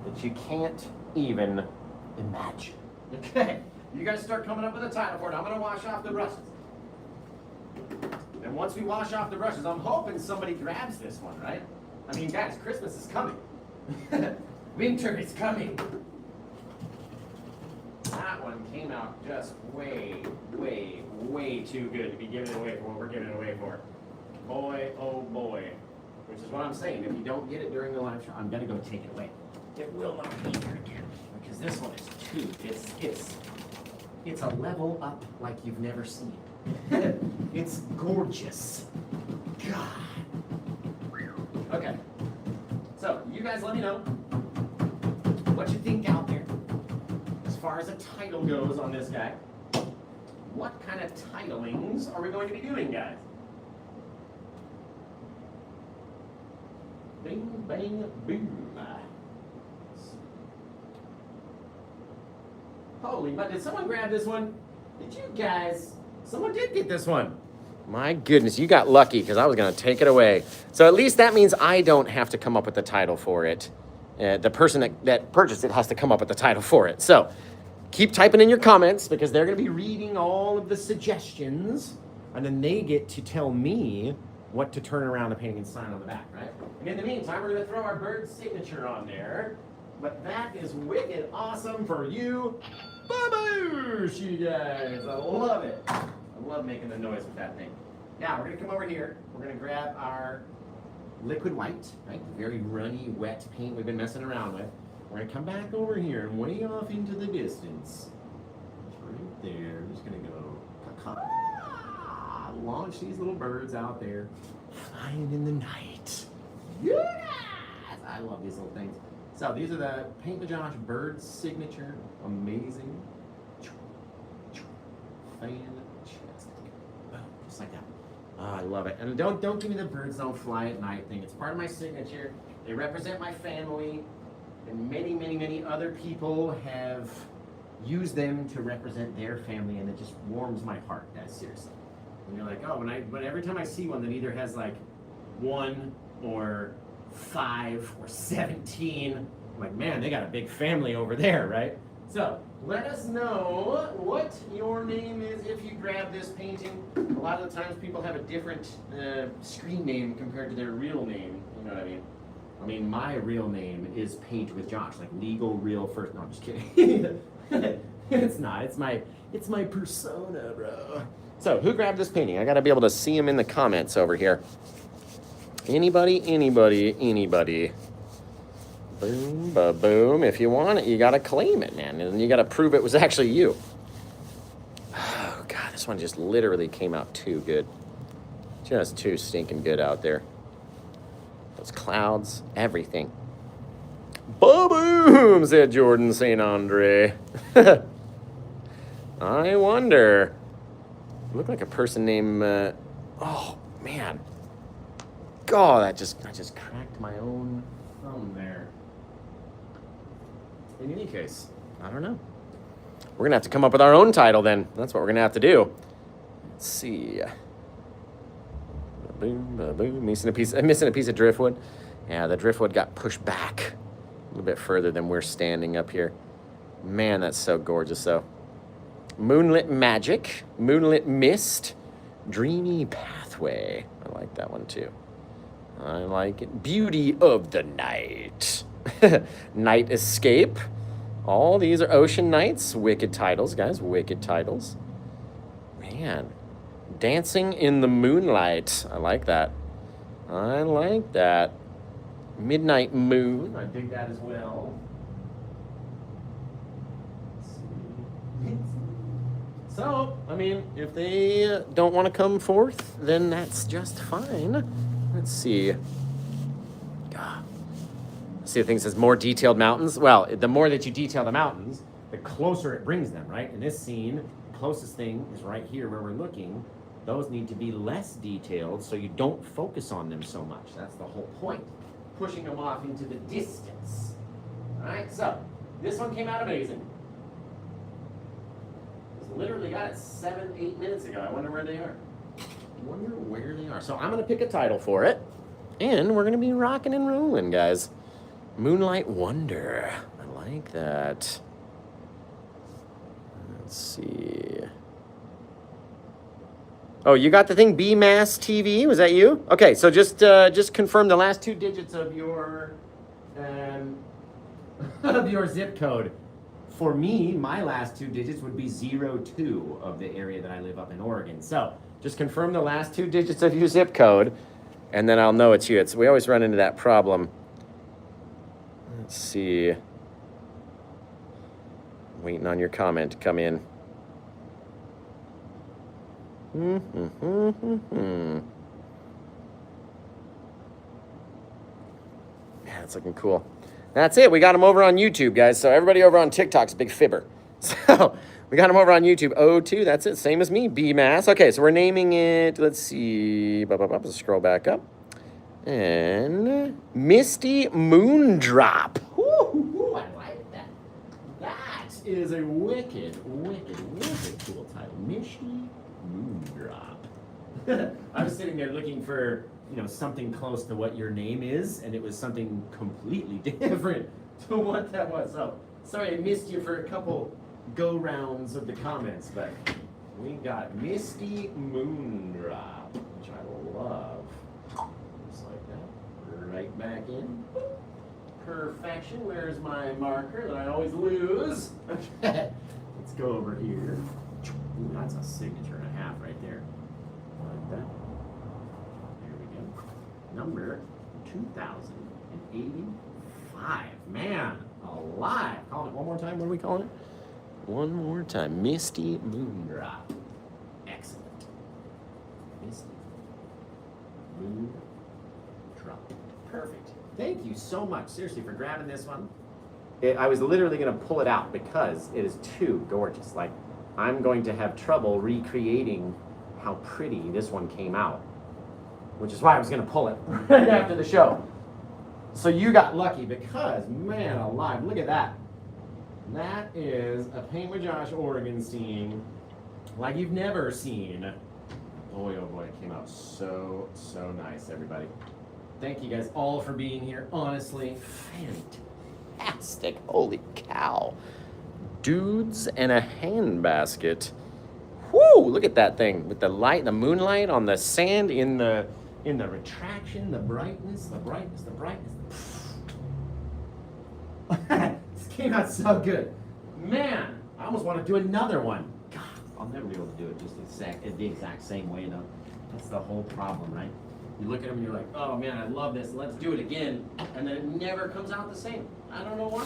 that you can't even imagine. Okay, you guys start coming up with a title for it. I'm gonna wash off the brushes. And once we wash off the brushes, I'm hoping somebody grabs this one, right? I mean, guys, Christmas is coming. Winter is coming. That one came out just way, way, way too good to be given away for what we're giving it away for. Boy, oh boy. Which is what I'm saying. If you don't get it during the live show, I'm gonna go take it away. It will not be here again. Because this one is too, it's a level up like you've never seen. It's gorgeous. God. Okay. So, you guys let me know what you think out there as far as a title goes on this guy. What kind of titlings are we going to be doing, guys? Bing, bang, boom. Holy, but did someone grab this one? Did you guys? Someone did get this one. My goodness, you got lucky because I was going to take it away. So at least that means I don't have to come up with the title for it. The person that purchased it has to come up with the title for it. So keep typing in your comments because they're going to be reading all of the suggestions. And then they get to tell me what to turn around the painting and sign on the back, right? And in the meantime, we're going to throw our bird signature on there. But that is wicked awesome for you. Baboosh, you guys. I love it. I love making the noise with that thing. Now, we're going to come over here. We're going to grab our liquid white, right? Very runny, wet paint we've been messing around with. We're going to come back over here and way off into the distance. Right there. I'm just going to go launch these little birds out there, flying in the night. Yes! I love these little things. So these are the Paint the Josh bird signature. Amazing. Fantastic. Boom, just like that. Oh, I love it. And don't give me the birds don't fly at night thing. It's part of my signature. They represent my family. And many, many, many other people have used them to represent their family, and it just warms my heart, guys, seriously. And you're like, oh, when every time I see one that either has like 1 or 5 or 17, I'm like, man, they got a big family over there, right? So let us know what your name is if you grab this painting. A lot of the times people have a different screen name compared to their real name. You know what I mean? I mean, my real name is Paint with Josh, like legal, real first. No, I'm just kidding. It's not. It's my persona, bro. So who grabbed this painting? I got to be able to see him in the comments over here. Anybody? Boom, ba-boom. If you want it, you got to claim it, man. And you got to prove it was actually you. Oh, God, this one just literally came out too good. Just too stinking good out there. Those clouds, everything. Ba-boom, said Jordan St. Andre. I wonder. You look like a person named, oh, man. God, I just cracked my own thumb there. In any case, I don't know. We're going to have to come up with our own title then. That's what we're going to have to do. Let's see. Boom, boom. Missing a piece of driftwood. Yeah, the driftwood got pushed back a little bit further than we're standing up here. Man, that's so gorgeous, though. Moonlit Magic, Moonlit Mist, Dreamy Pathway. I like that one, too. I like it. Beauty of the Night. Night Escape. All these are Ocean Nights. Wicked titles, guys. Wicked titles. Man. Dancing in the Moonlight. I like that. I like that. Midnight Moon. I dig that as well. So, I mean, if they don't want to come forth, then that's just fine. Let's see. God. See the thing says more detailed mountains. Well, the more that you detail the mountains, the closer it brings them, right? In this scene, the closest thing is right here where we're looking. those need to be less detailed so you don't focus on them so much. That's the whole point. Pushing them off into the distance. All right, so this one came out amazing. Just literally got it 7-8 minutes ago. I wonder where they are. So I'm going to pick a title for it, and we're going to be rocking and rolling, guys. Moonlight Wonder. I like that. Let's see. Oh, you got the thing, BMass TV? Was that you? Okay, so just confirm the last 2 digits of your zip code. For me, my last 2 digits would be 02 of the area that I live up in Oregon. So just confirm the last 2 digits of your zip code, and then I'll know it's you. We always run into that problem. Let's see. Waiting on your comment to come in. Yeah, it's looking cool. That's it. We got them over on YouTube, guys. So everybody over on TikTok's a big fibber. So we got them over on YouTube. 02, that's it. Same as me. BMass. Okay, so we're naming it. Let's see. Let's scroll back up. And Misty Moondrop. Ooh, I like that. That is a wicked cool title. Misty Moondrop. I was sitting there looking for, something close to what your name is, and it was something completely different to what that was. So, sorry I missed you for a couple go-rounds of the comments, but we got Misty Moondrop, which I love. Just like that. Right back in. Perfection. Where's my marker that I always lose? Okay. Let's go over here. Ooh, that's a signature and a half right there. Like that. There we go. Number 2085. Man, alive. Call it one more time. What are we calling it? One more time. Misty Moondrop. Excellent. Misty Moondrop. Perfect. Thank you so much, seriously, for grabbing this one. I was literally going to pull it out because it is too gorgeous. Like, I'm going to have trouble recreating how pretty this one came out, which is why I was going to pull it right after the show. So you got lucky because, man alive, look at that. That is a Paint with Josh Oregon scene like you've never seen. Boy, oh boy, it came out so nice, everybody. Thank you guys all for being here. Honestly, fantastic. Holy cow. Dudes and a handbasket. Whoo, look at that thing with the light, the moonlight on the sand in the retraction, the brightness. This came out so good. Man, I almost want to do another one. God, I'll never be able to do it just the exact same way though. That's the whole problem, right? You look at them and you're like, oh man, I love this, let's do it again. And then it never comes out the same. I don't know why.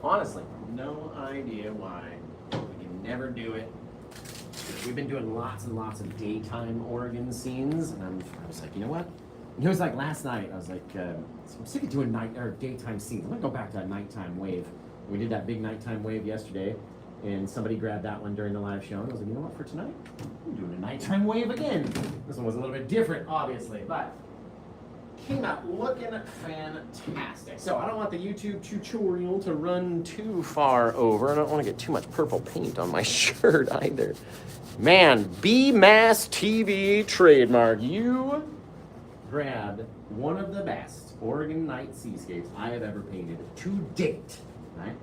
Honestly, no idea why. We can never do it. We've been doing lots and lots of daytime Oregon scenes, and I was like, you know what? It was like last night, I was like, I'm sick of doing daytime scenes. I'm gonna go back to that nighttime wave. We did that big nighttime wave yesterday, and somebody grabbed that one during the live show, and I was like, you know what, for tonight, I'm doing a nighttime wave again. This one was a little bit different, obviously, but came out looking fantastic. So I don't want the YouTube tutorial to run too far over. I don't want to get too much purple paint on my shirt either. Man, BMass TV trademark. You grabbed one of the best Oregon night seascapes I have ever painted to date, right?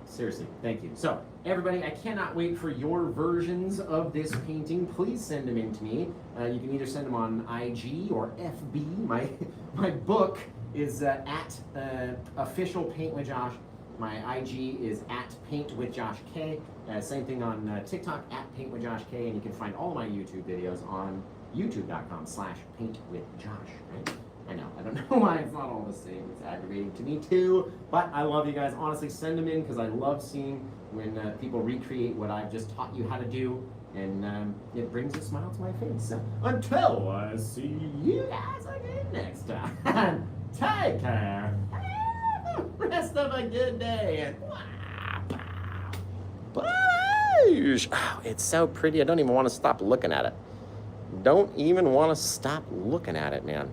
Seriously, thank you. So, everybody, I cannot wait for your versions of this painting. Please send them in to me. You can either send them on IG or FB. My book is at official Paint with Josh. My IG is at Paint with Josh K. Same thing on TikTok at Paint with Josh K. And you can find all my YouTube videos on youtube.com/paintwithjosh. Right? I know, I don't know why it's not all the same. It's aggravating to me too, but I love you guys. Honestly, send them in because I love seeing when people recreate what I've just taught you how to do, and it brings a smile to my face. So, until I see you guys again next time, take care. Have the rest of a good day, and bye. Rouge. Oh, it's so pretty. I don't even want to stop looking at it. Don't even want to stop looking at it, man.